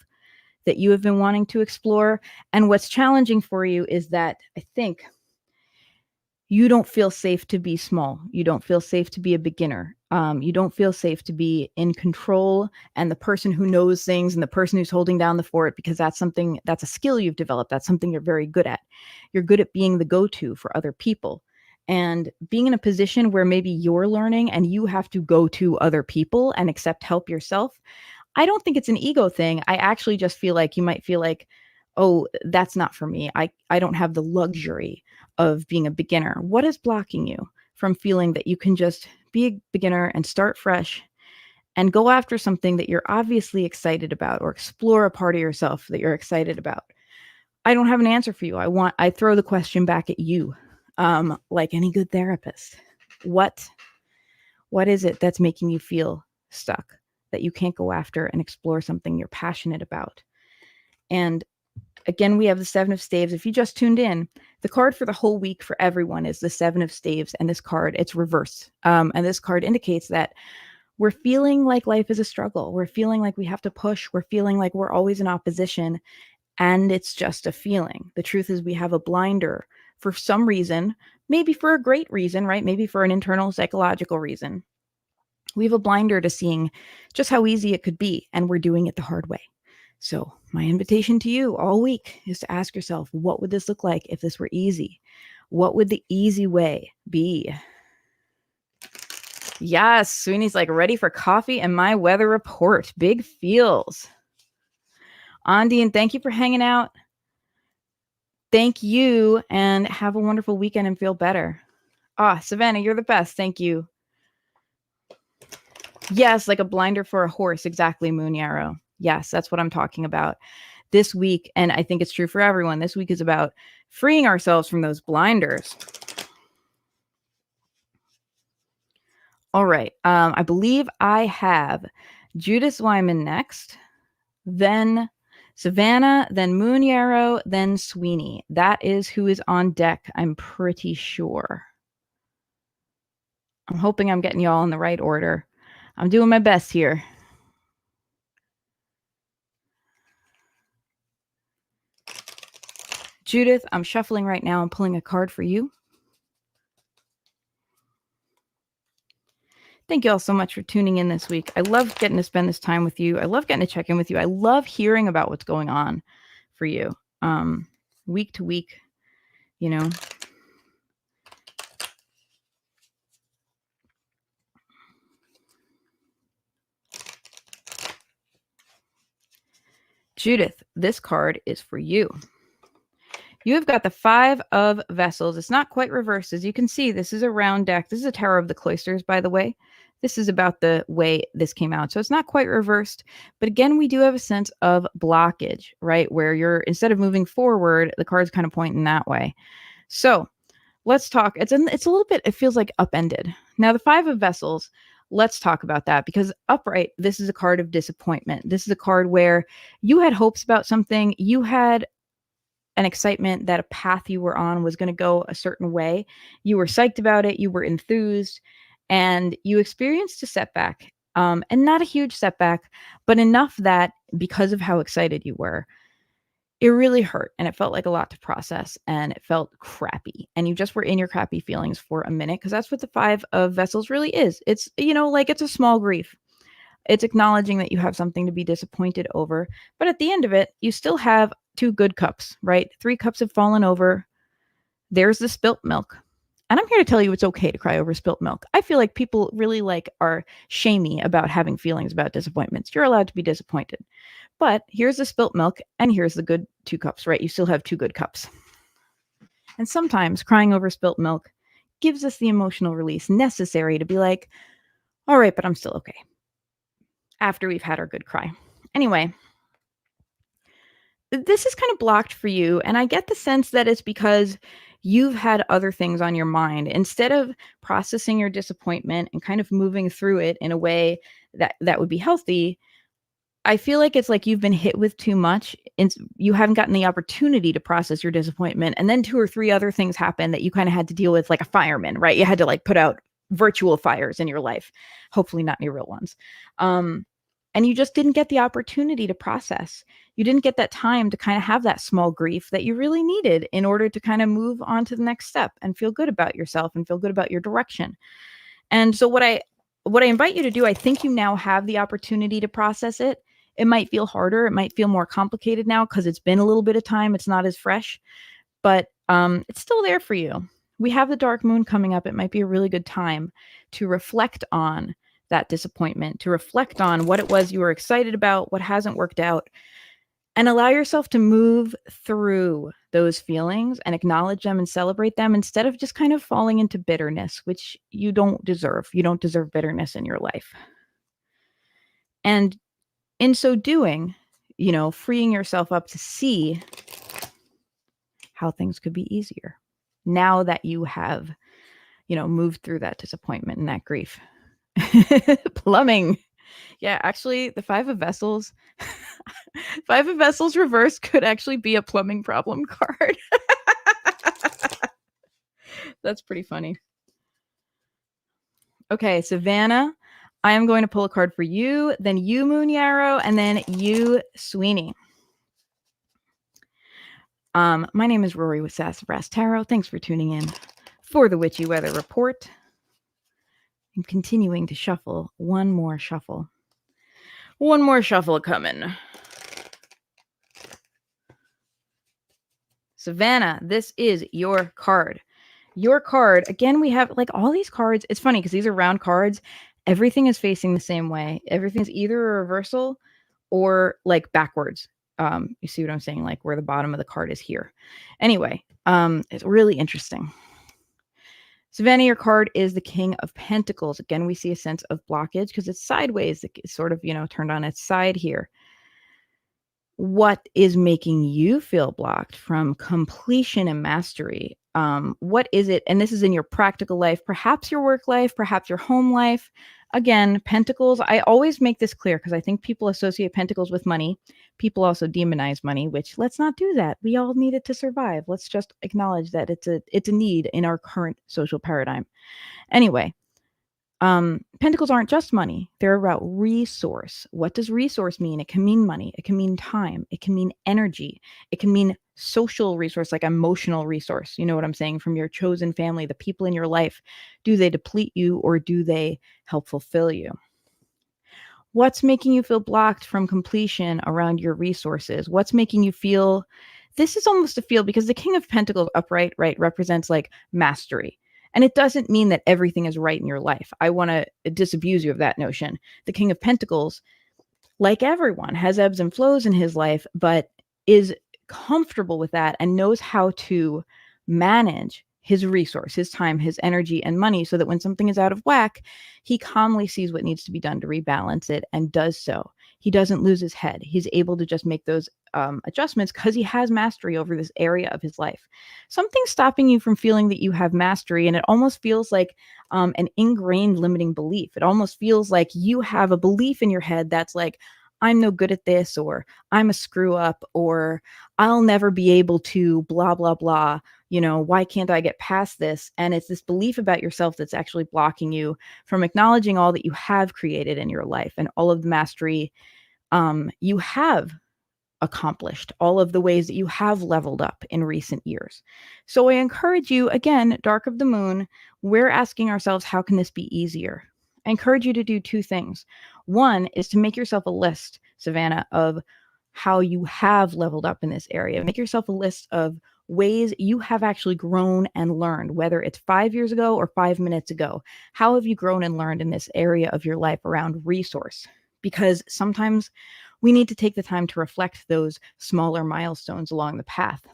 that you have been wanting to explore. And what's challenging for you is that I think you don't feel safe to be small. You don't feel safe to be a beginner. You don't feel safe to be in control and the person who knows things and the person who's holding down the fort, because that's a skill you've developed. That's something you're very good at. You're good at being the go-to for other people, and being in a position where maybe you're learning and you have to go to other people and accept help yourself. I don't think it's an ego thing. I actually just feel like you might feel like, oh, that's not for me. I don't have the luxury of being a beginner. What is blocking you from feeling that you can just be a beginner and start fresh and go after something that you're obviously excited about, or explore a part of yourself that you're excited about. I don't have an answer for you. I throw the question back at you. Like any good therapist, what is it that's making you feel stuck, that you can't go after and explore something you're passionate about? And again, we have the Seven of Staves. If you just tuned in, the card for the whole week for everyone is the Seven of Staves. And this card, it's reversed. And this card indicates that we're feeling like life is a struggle. We're feeling like we have to push. We're feeling like we're always in opposition. And it's just a feeling. The truth is we have a blinder for some reason, maybe for a great reason, right? Maybe for an internal psychological reason. We have a blinder to seeing just how easy it could be, and we're doing it the hard way. So my invitation to you all week is to ask yourself, what would this look like if this were easy? What would the easy way be? Yes, Sweeney's like, ready for coffee and my weather report. Big feels. Andean, thank you for hanging out. Thank you, and have a wonderful weekend and feel better. Savannah, you're the best. Thank you. Yes, like a blinder for a horse. Exactly, Moon Yarrow. Yes, that's what I'm talking about this week. And I think it's true for everyone. This week is about freeing ourselves from those blinders. All right. I believe I have Judith Wyman next, then Savannah, then Moon Yarrow, then Sweeney. That is who is on deck, I'm pretty sure. I'm hoping I'm getting y'all in the right order. I'm doing my best here. Judith, I'm shuffling right now. I'm pulling a card for you. Thank you all so much for tuning in this week. I love getting to spend this time with you. I love getting to check in with you. I love hearing about what's going on for you week to week, you know. Judith, this card is for you. You have got the Five of Vessels. It's not quite reversed. As you can see, this is a round deck. This is a Tarot of the Cloisters, by the way. This is about the way this came out. So it's not quite reversed. But again, we do have a sense of blockage, right? Where you're, instead of moving forward, the card's kind of pointing that way. So let's talk. It's a little bit, it feels like upended. Now, the Five of Vessels, let's talk about that, because upright, this is a card of disappointment. This is a card where you had hopes about something. You had an excitement that a path you were on was going to go a certain way. You were psyched about it. You were enthused, and you experienced a setback, and not a huge setback, but enough that because of how excited you were, it really hurt, and it felt like a lot to process, and it felt crappy, and you just were in your crappy feelings for a minute, because that's what the Five of Vessels really is. It's, like it's a small grief. It's acknowledging that you have something to be disappointed over, but at the end of it, you still have 2 good cups, right? 3 cups have fallen over. There's the spilt milk. And I'm here to tell you it's okay to cry over spilt milk. I feel like people really are shamey about having feelings about disappointments. You're allowed to be disappointed. But here's the spilt milk, and here's the good 2 cups, right? You still have 2 good cups. And sometimes crying over spilt milk gives us the emotional release necessary to be like, all right, but I'm still okay, after we've had our good cry. Anyway, this is kind of blocked for you, and I get the sense that it's because you've had other things on your mind. Instead of processing your disappointment and kind of moving through it in a way that would be healthy, I feel like it's like you've been hit with too much, and you haven't gotten the opportunity to process your disappointment, and then 2 or 3 other things happen that you kind of had to deal with, like a fireman, right? You had to put out virtual fires in your life, hopefully not any real ones. And you just didn't get the opportunity to process. You didn't get that time to kind of have that small grief that you really needed in order to kind of move on to the next step and feel good about yourself and feel good about your direction. And so what I invite you to do, I think you now have the opportunity to process it. It might feel harder. It might feel more complicated now because it's been a little bit of time. It's not as fresh, but it's still there for you. We have the dark moon coming up. It might be a really good time to reflect on that disappointment, to reflect on what it was you were excited about, what hasn't worked out, and allow yourself to move through those feelings and acknowledge them and celebrate them instead of just kind of falling into bitterness, which you don't deserve. You don't deserve bitterness in your life. And in so doing, freeing yourself up to see how things could be easier now that you have, moved through that disappointment and that grief. Plumbing. Yeah, actually, the Five of Vessels, Five of Vessels reverse could actually be a plumbing problem card. That's pretty funny. Okay, Savannah, I am going to pull a card for you, then you, Moon Yarrow, and then you, Sweeney. My name is Rory with Sassafras Tarot. Thanks for tuning in for the Witchy Weather Report. I'm continuing to shuffle. One more shuffle coming. Savannah, this is your card. Your card, again, we have like all these cards. It's funny because these are round cards. Everything is facing the same way. Everything's either a reversal or like backwards. You see what I'm saying? Like where the bottom of the card is here. Anyway, it's really interesting. Savannah, your card is the King of Pentacles. Again, we see a sense of blockage because it's sideways. It's sort of, turned on its side here. What is making you feel blocked from completion and mastery? What is it? And this is in your practical life, perhaps your work life, perhaps your home life. Again, Pentacles, I always make this clear because I think people associate Pentacles with money. People also demonize money, which let's not do that. We all need it to survive. Let's just acknowledge that it's a need in our current social paradigm. Anyway, Pentacles aren't just money. They're about resource. What does resource mean? It can mean money. It can mean time. It can mean energy. It can mean social resource, like emotional resource. You know what I'm saying? From your chosen family, the people in your life. Do they deplete you or do they help fulfill you? What's making you feel blocked from completion around your resources? What's making you feel, this is almost a feel because the King of Pentacles upright, right, represents like mastery. And it doesn't mean that everything is right in your life. I want to disabuse you of that notion. The King of Pentacles, like everyone, has ebbs and flows in his life, but is comfortable with that and knows how to manage his resource, his time, his energy, and money so that when something is out of whack, he calmly sees what needs to be done to rebalance it and does so. He doesn't lose his head. He's able to just make those adjustments because he has mastery over this area of his life. Something's stopping you from feeling that you have mastery, and it almost feels like an ingrained limiting belief. It almost feels like you have a belief in your head that's like, I'm no good at this, or I'm a screw up, or I'll never be able to blah, blah, blah. Why can't I get past this? And it's this belief about yourself that's actually blocking you from acknowledging all that you have created in your life and all of the mastery you have accomplished, all of the ways that you have leveled up in recent years. So I encourage you, again, Dark of the Moon, we're asking ourselves, how can this be easier? I encourage you to do two things. One is to make yourself a list, Savannah, of how you have leveled up in this area. Make yourself a list of ways you have actually grown and learned, whether it's 5 years ago or 5 minutes ago. How have you grown and learned in this area of your life around resource? Because sometimes we need to take the time to reflect those smaller milestones along the path.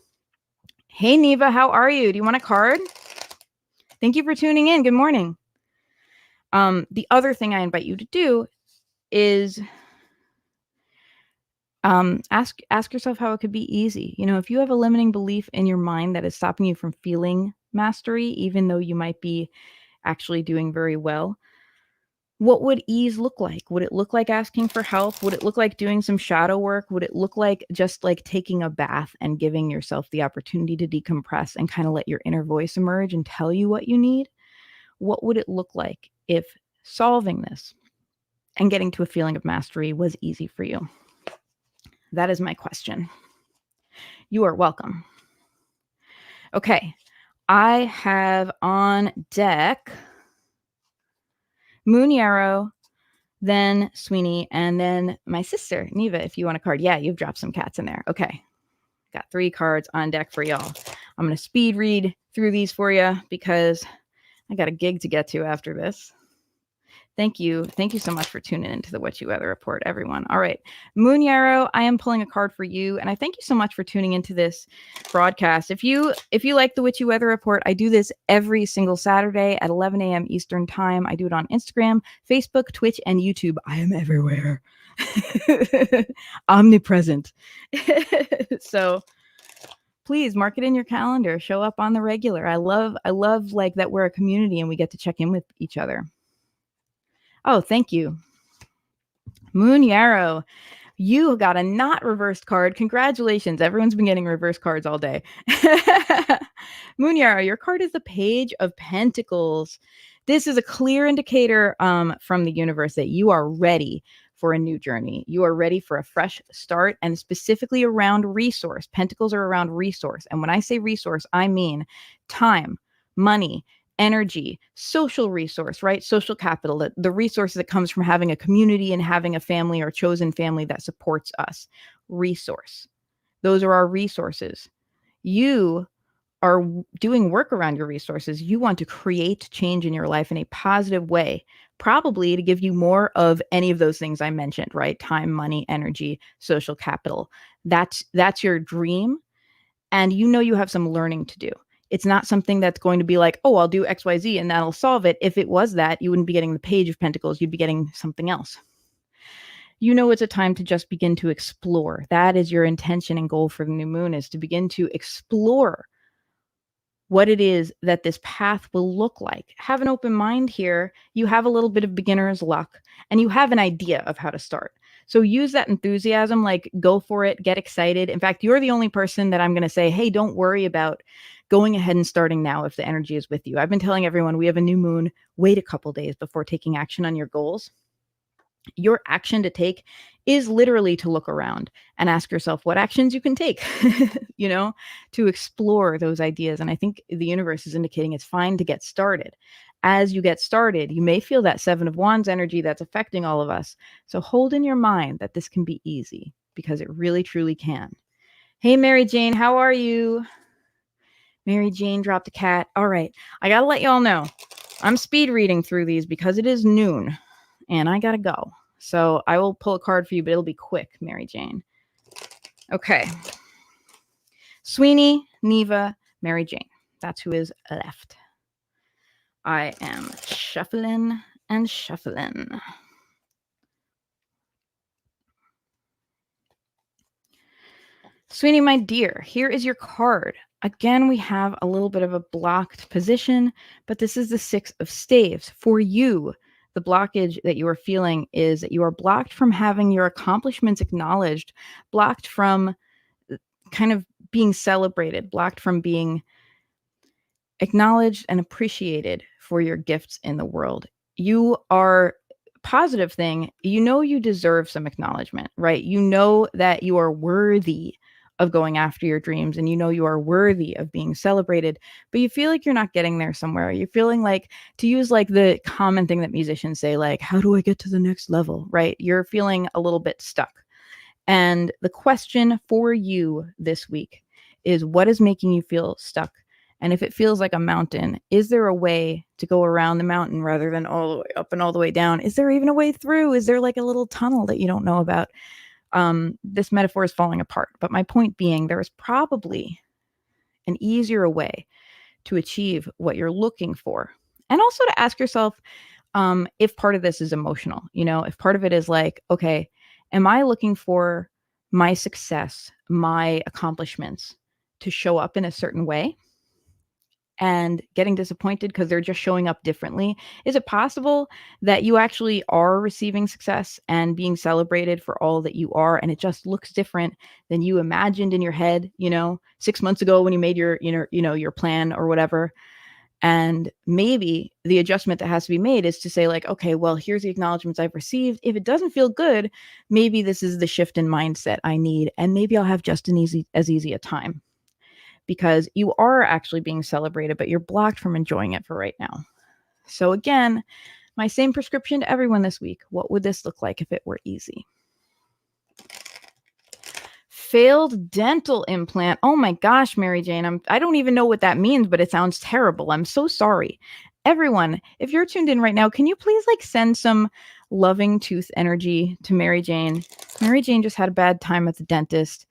Hey, Neva, how are you? Do you want a card? Thank you for tuning in. Good morning. The other thing I invite you to do is ask yourself how it could be easy. If you have a limiting belief in your mind that is stopping you from feeling mastery, even though you might be actually doing very well, what would ease look like? Would it look like asking for help? Would it look like doing some shadow work? Would it look like just like taking a bath and giving yourself the opportunity to decompress and kind of let your inner voice emerge and tell you what you need? What would it look like if solving this and getting to a feeling of mastery was easy for you? That is my question. You are welcome. Okay, I have on deck Moon Yarrow, then Sweeney, and then my sister, Neva, if you want a card. Yeah, you've dropped some cats in there. Okay, got 3 cards on deck for y'all. I'm going to speed read through these for you because I got a gig to get to after this. Thank you. Thank you so much for tuning into the Witchy Weather Report, everyone. All right. Moon Yarrow, I am pulling a card for you. And I thank you so much for tuning into this broadcast. If you like the Witchy Weather Report, I do this every single Saturday at 11 a.m. Eastern Time. I do it on Instagram, Facebook, Twitch, and YouTube. I am everywhere. Omnipresent. So please mark it in your calendar. Show up on the regular. I love like that we're a community and we get to check in with each other. Oh, thank you. Moon Yarrow, you got a not reversed card. Congratulations. Everyone's been getting reverse cards all day. Moon Yarrow, your card is the Page of Pentacles. This is a clear indicator from the universe that you are ready for a new journey. You are ready for a fresh start, and specifically around resource. Pentacles are around resource. And when I say resource, I mean time, money, energy, social resource, right? Social capital, the resource that comes from having a community and having a family or chosen family that supports us. Resource. Those are our resources. You are doing work around your resources. You want to create change in your life in a positive way, probably to give you more of any of those things I mentioned, right? Time, money, energy, social capital. That's your dream. And you know you have some learning to do. It's not something that's going to be like, oh, I'll do XYZ and that'll solve it. If it was that, you wouldn't be getting the Page of Pentacles. You'd be getting something else. You know it's a time to just begin to explore. That is your intention and goal for the new moon, is to begin to explore what it is that this path will look like. Have an open mind here. You have a little bit of beginner's luck and you have an idea of how to start. So use that enthusiasm, like go for it, get excited. In fact, you're the only person that I'm going to say, hey, don't worry about going ahead and starting now if the energy is with you. I've been telling everyone we have a new moon. Wait a couple days before taking action on your goals. Your action to take is literally to look around and ask yourself what actions you can take, to explore those ideas. And I think the universe is indicating it's fine to get started. As you get started, you may feel that Seven of Wands energy that's affecting all of us. So hold in your mind that this can be easy, because it really, truly can. Hey, Mary Jane, how are you? Mary Jane dropped a cat. All right. I got to let y'all know, I'm speed reading through these because it is noon and I got to go. So I will pull a card for you, but it'll be quick, Mary Jane. Okay. Sweeney, Neva, Mary Jane. That's who is left. I am shuffling and shuffling. Sweeney, my dear, here is your card. Again, we have a little bit of a blocked position, but this is the Six of Staves. For you, the blockage that you are feeling is that you are blocked from having your accomplishments acknowledged, blocked from kind of being celebrated, blocked from being acknowledged and appreciated for your gifts in the world. You are positive thing. You know you deserve some acknowledgement, right? You know that you are worthy of going after your dreams, and you know you are worthy of being celebrated, but you feel like you're not getting there somewhere. You're feeling like, to use like the common thing that musicians say, like, how do I get to the next level, right? You're feeling a little bit stuck. And the question for you this week is, what is making you feel stuck? And if it feels like a mountain, is there a way to go around the mountain rather than all the way up and all the way down? Is there even a way through? Is there like a little tunnel that you don't know about? This metaphor is falling apart. But my point being, there is probably an easier way to achieve what you're looking for. And also to ask yourself if part of this is emotional, if part of it is like, okay, am I looking for my success, my accomplishments to show up in a certain way and getting disappointed because they're just showing up differently? Is it possible that you actually are receiving success and being celebrated for all that you are, and it just looks different than you imagined in your head, 6 months ago when you made your, your plan or whatever? And maybe the adjustment that has to be made is to say, like, okay, well, here's the acknowledgments I've received. If it doesn't feel good, maybe this is the shift in mindset I need. And maybe I'll have just as easy a time, because you are actually being celebrated, but you're blocked from enjoying it for right now. So again, my same prescription to everyone this week. What would this look like if it were easy? Failed dental implant. Oh my gosh, Mary Jane. I don't even know what that means, but it sounds terrible. I'm so sorry. Everyone, if you're tuned in right now, can you please like send some loving tooth energy to Mary Jane? Mary Jane just had a bad time at the dentist,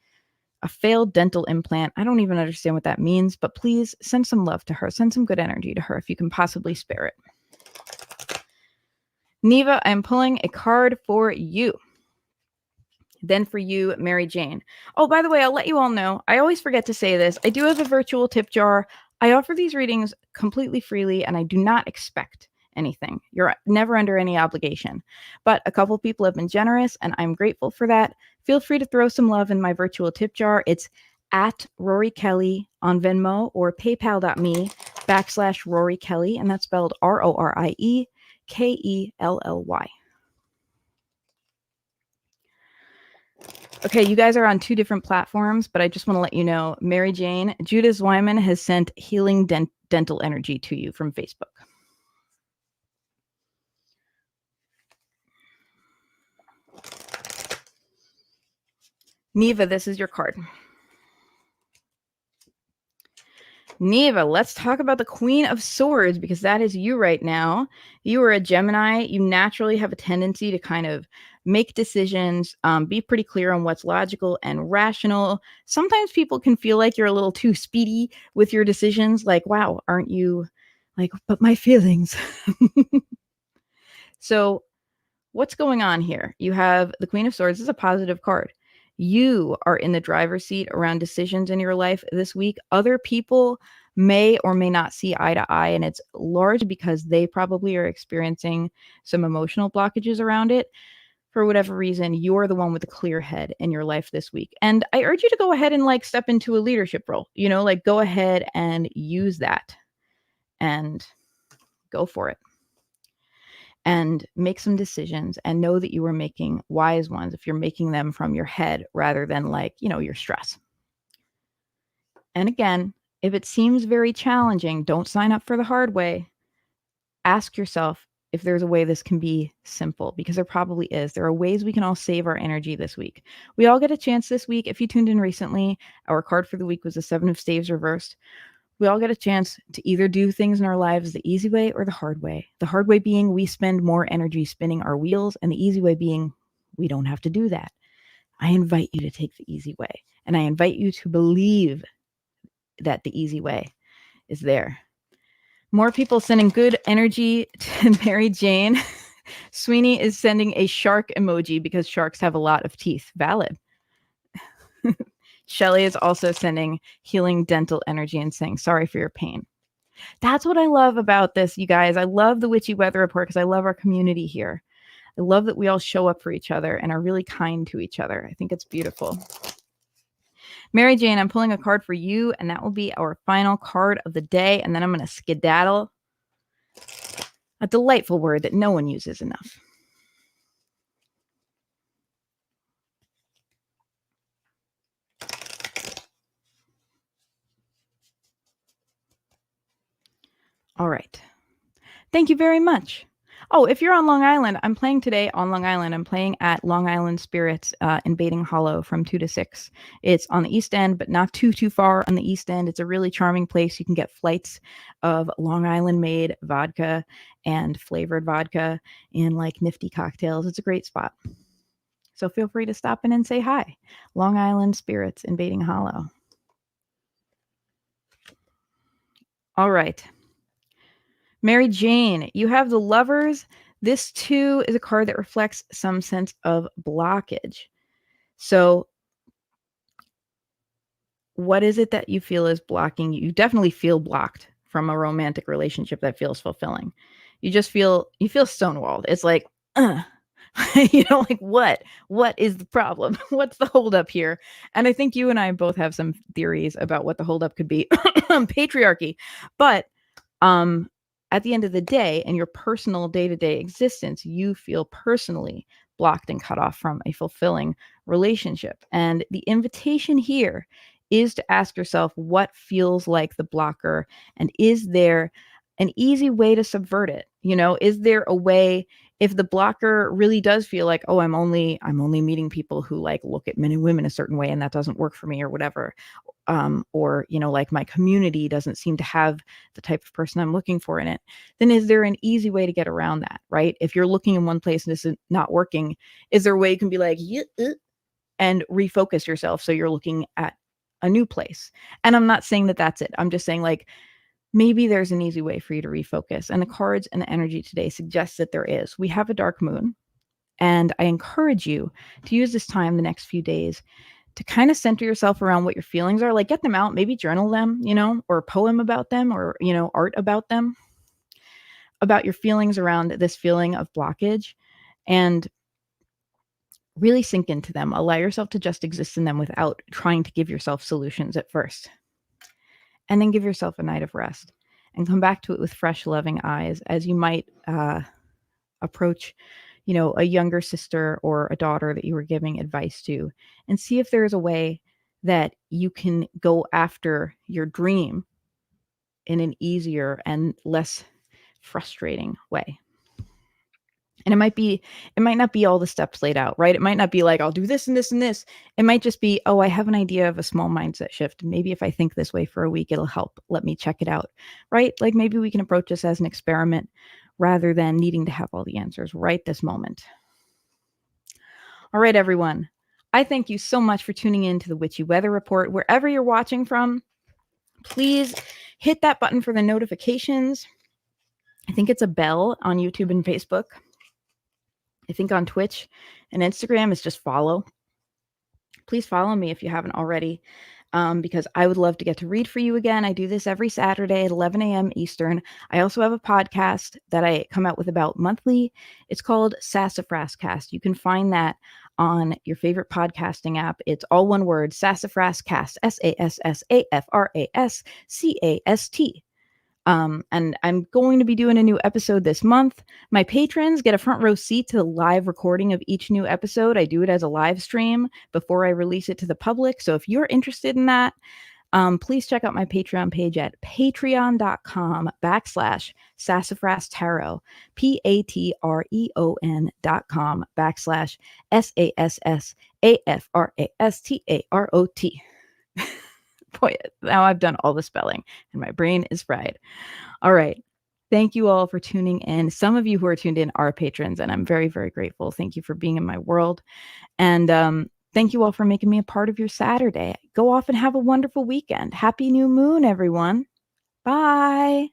a failed dental implant. I don't even understand what that means, but please send some love to her. Send some good energy to her if you can possibly spare it. Neva, I'm pulling a card for you. Then for you, Mary Jane. Oh, by the way, I'll let you all know, I always forget to say this. I do have a virtual tip jar. I offer these readings completely freely, and I do not expect anything. You're never under any obligation. But a couple people have been generous, and I'm grateful for that. Feel free to throw some love in my virtual tip jar. It's at Rory Kelly on Venmo or paypal.me/Rory Kelly, and that's spelled RORIEKELLY. Okay, you guys are on two different platforms, but I just want to let you know, Mary Jane, Judith Wyman has sent healing dental energy to you from Facebook. Neva, this is your card. Neva, let's talk about the Queen of Swords, because that is you right now. You are a Gemini. You naturally have a tendency to kind of make decisions, be pretty clear on what's logical and rational. Sometimes people can feel like you're a little too speedy with your decisions. Like, wow, aren't you like, but my feelings. So what's going on here? You have the Queen of Swords is a positive card. You are in the driver's seat around decisions in your life this week. Other people may or may not see eye to eye, and it's large because they probably are experiencing some emotional blockages around it. For whatever reason, you're the one with a clear head in your life this week. And I urge you to go ahead and like step into a leadership role, like go ahead and use that and go for it. And make some decisions and know that you are making wise ones if you're making them from your head rather than like, your stress. And again, if it seems very challenging, don't sign up for the hard way. Ask yourself if there's a way this can be simple, because there probably is. There are ways we can all save our energy this week. We all get a chance this week. If you tuned in recently, our card for the week was the Seven of Staves reversed. We all get a chance to either do things in our lives the easy way or the hard way. The hard way being we spend more energy spinning our wheels, and the easy way being we don't have to do that. I invite you to take the easy way, and I invite you to believe that the easy way is there. More people sending good energy to Mary Jane. Sweeney is sending a shark emoji because sharks have a lot of teeth. Valid. Shelly is also sending healing dental energy and saying, sorry for your pain. That's what I love about this, you guys. I love the Witchy Weather Report because I love our community here. I love that we all show up for each other and are really kind to each other. I think it's beautiful. Mary Jane, I'm pulling a card for you, and that will be our final card of the day. And then I'm going to skedaddle. A delightful word that no one uses enough. All right. Thank you very much. Oh, if you're on Long Island, I'm playing today on Long Island. I'm playing at Long Island Spirits in Baiting Hollow from 2 to 6. It's on the East End, but not too far on the East End. It's a really charming place. You can get flights of Long Island made vodka and flavored vodka and like nifty cocktails. It's a great spot. So feel free to stop in and say hi. Long Island Spirits in Baiting Hollow. All right. Mary Jane, you have the Lovers. This too is a card that reflects some sense of blockage. So what is it that you feel is blocking you? You definitely feel blocked from a romantic relationship that feels fulfilling. You feel stonewalled. It's like, like what is the problem? What's the holdup here? And I think you and I both have some theories about what the holdup could be. Patriarchy. But at the end of the day, in your personal day-to-day existence, you feel personally blocked and cut off from a fulfilling relationship. And the invitation here is to ask yourself what feels like the blocker, and is there an easy way to subvert it? Is there a way, if the blocker really does feel like, I'm only meeting people who like look at men and women a certain way and that doesn't work for me or whatever, or, like my community doesn't seem to have the type of person I'm looking for in it, then is there an easy way to get around that, right? If you're looking in one place and this is not working, is there a way you can be like, yeah, and refocus yourself so you're looking at a new place? And I'm not saying that that's it. I'm just saying, like, maybe there's an easy way for you to refocus. And the cards and the energy today suggests that there is. We have a dark moon, and I encourage you to use this time, the next few days, to kind of center yourself around what your feelings are. Like, get them out, maybe journal them, or a poem about them, or, art about them, about your feelings around this feeling of blockage, and really sink into them. Allow yourself to just exist in them without trying to give yourself solutions at first. And then give yourself a night of rest and come back to it with fresh, loving eyes as you might approach a younger sister or a daughter that you were giving advice to, and see if there is a way that you can go after your dream in an easier and less frustrating way. And it might not be all the steps laid out, right? It might not be like, I'll do this and this and this. It might just be, oh, I have an idea of a small mindset shift. Maybe if I think this way for a week, it'll help. Let me check it out, right? Like, maybe we can approach this as an experiment rather than needing to have all the answers right this moment. All right, everyone. I thank you so much for tuning in to the Witchy Weather Report. Wherever you're watching from, please hit that button for the notifications. I think it's a bell on YouTube and Facebook. I think on Twitch and Instagram is just follow. Please follow me if you haven't already, because I would love to get to read for you again. I do this every Saturday at 11 a.m. Eastern. I also have a podcast that I come out with about monthly. It's called Sassafras Cast. You can find that on your favorite podcasting app. It's all one word, Sassafras Cast, Sassafrascast. And I'm going to be doing a new episode this month. My patrons get a front row seat to the live recording of each new episode. I do it as a live stream before I release it to the public. So if you're interested in that, please check out my Patreon page at patreon.com/Sassafras Tarot, patreon.com/SASSAFRASTAROT. Boy, now I've done all the spelling and my brain is fried. All right. Thank you all for tuning in. Some of you who are tuned in are patrons, and I'm very, very grateful. Thank you for being in my world. And thank you all for making me a part of your Saturday. Go off and have a wonderful weekend. Happy new moon, everyone. Bye.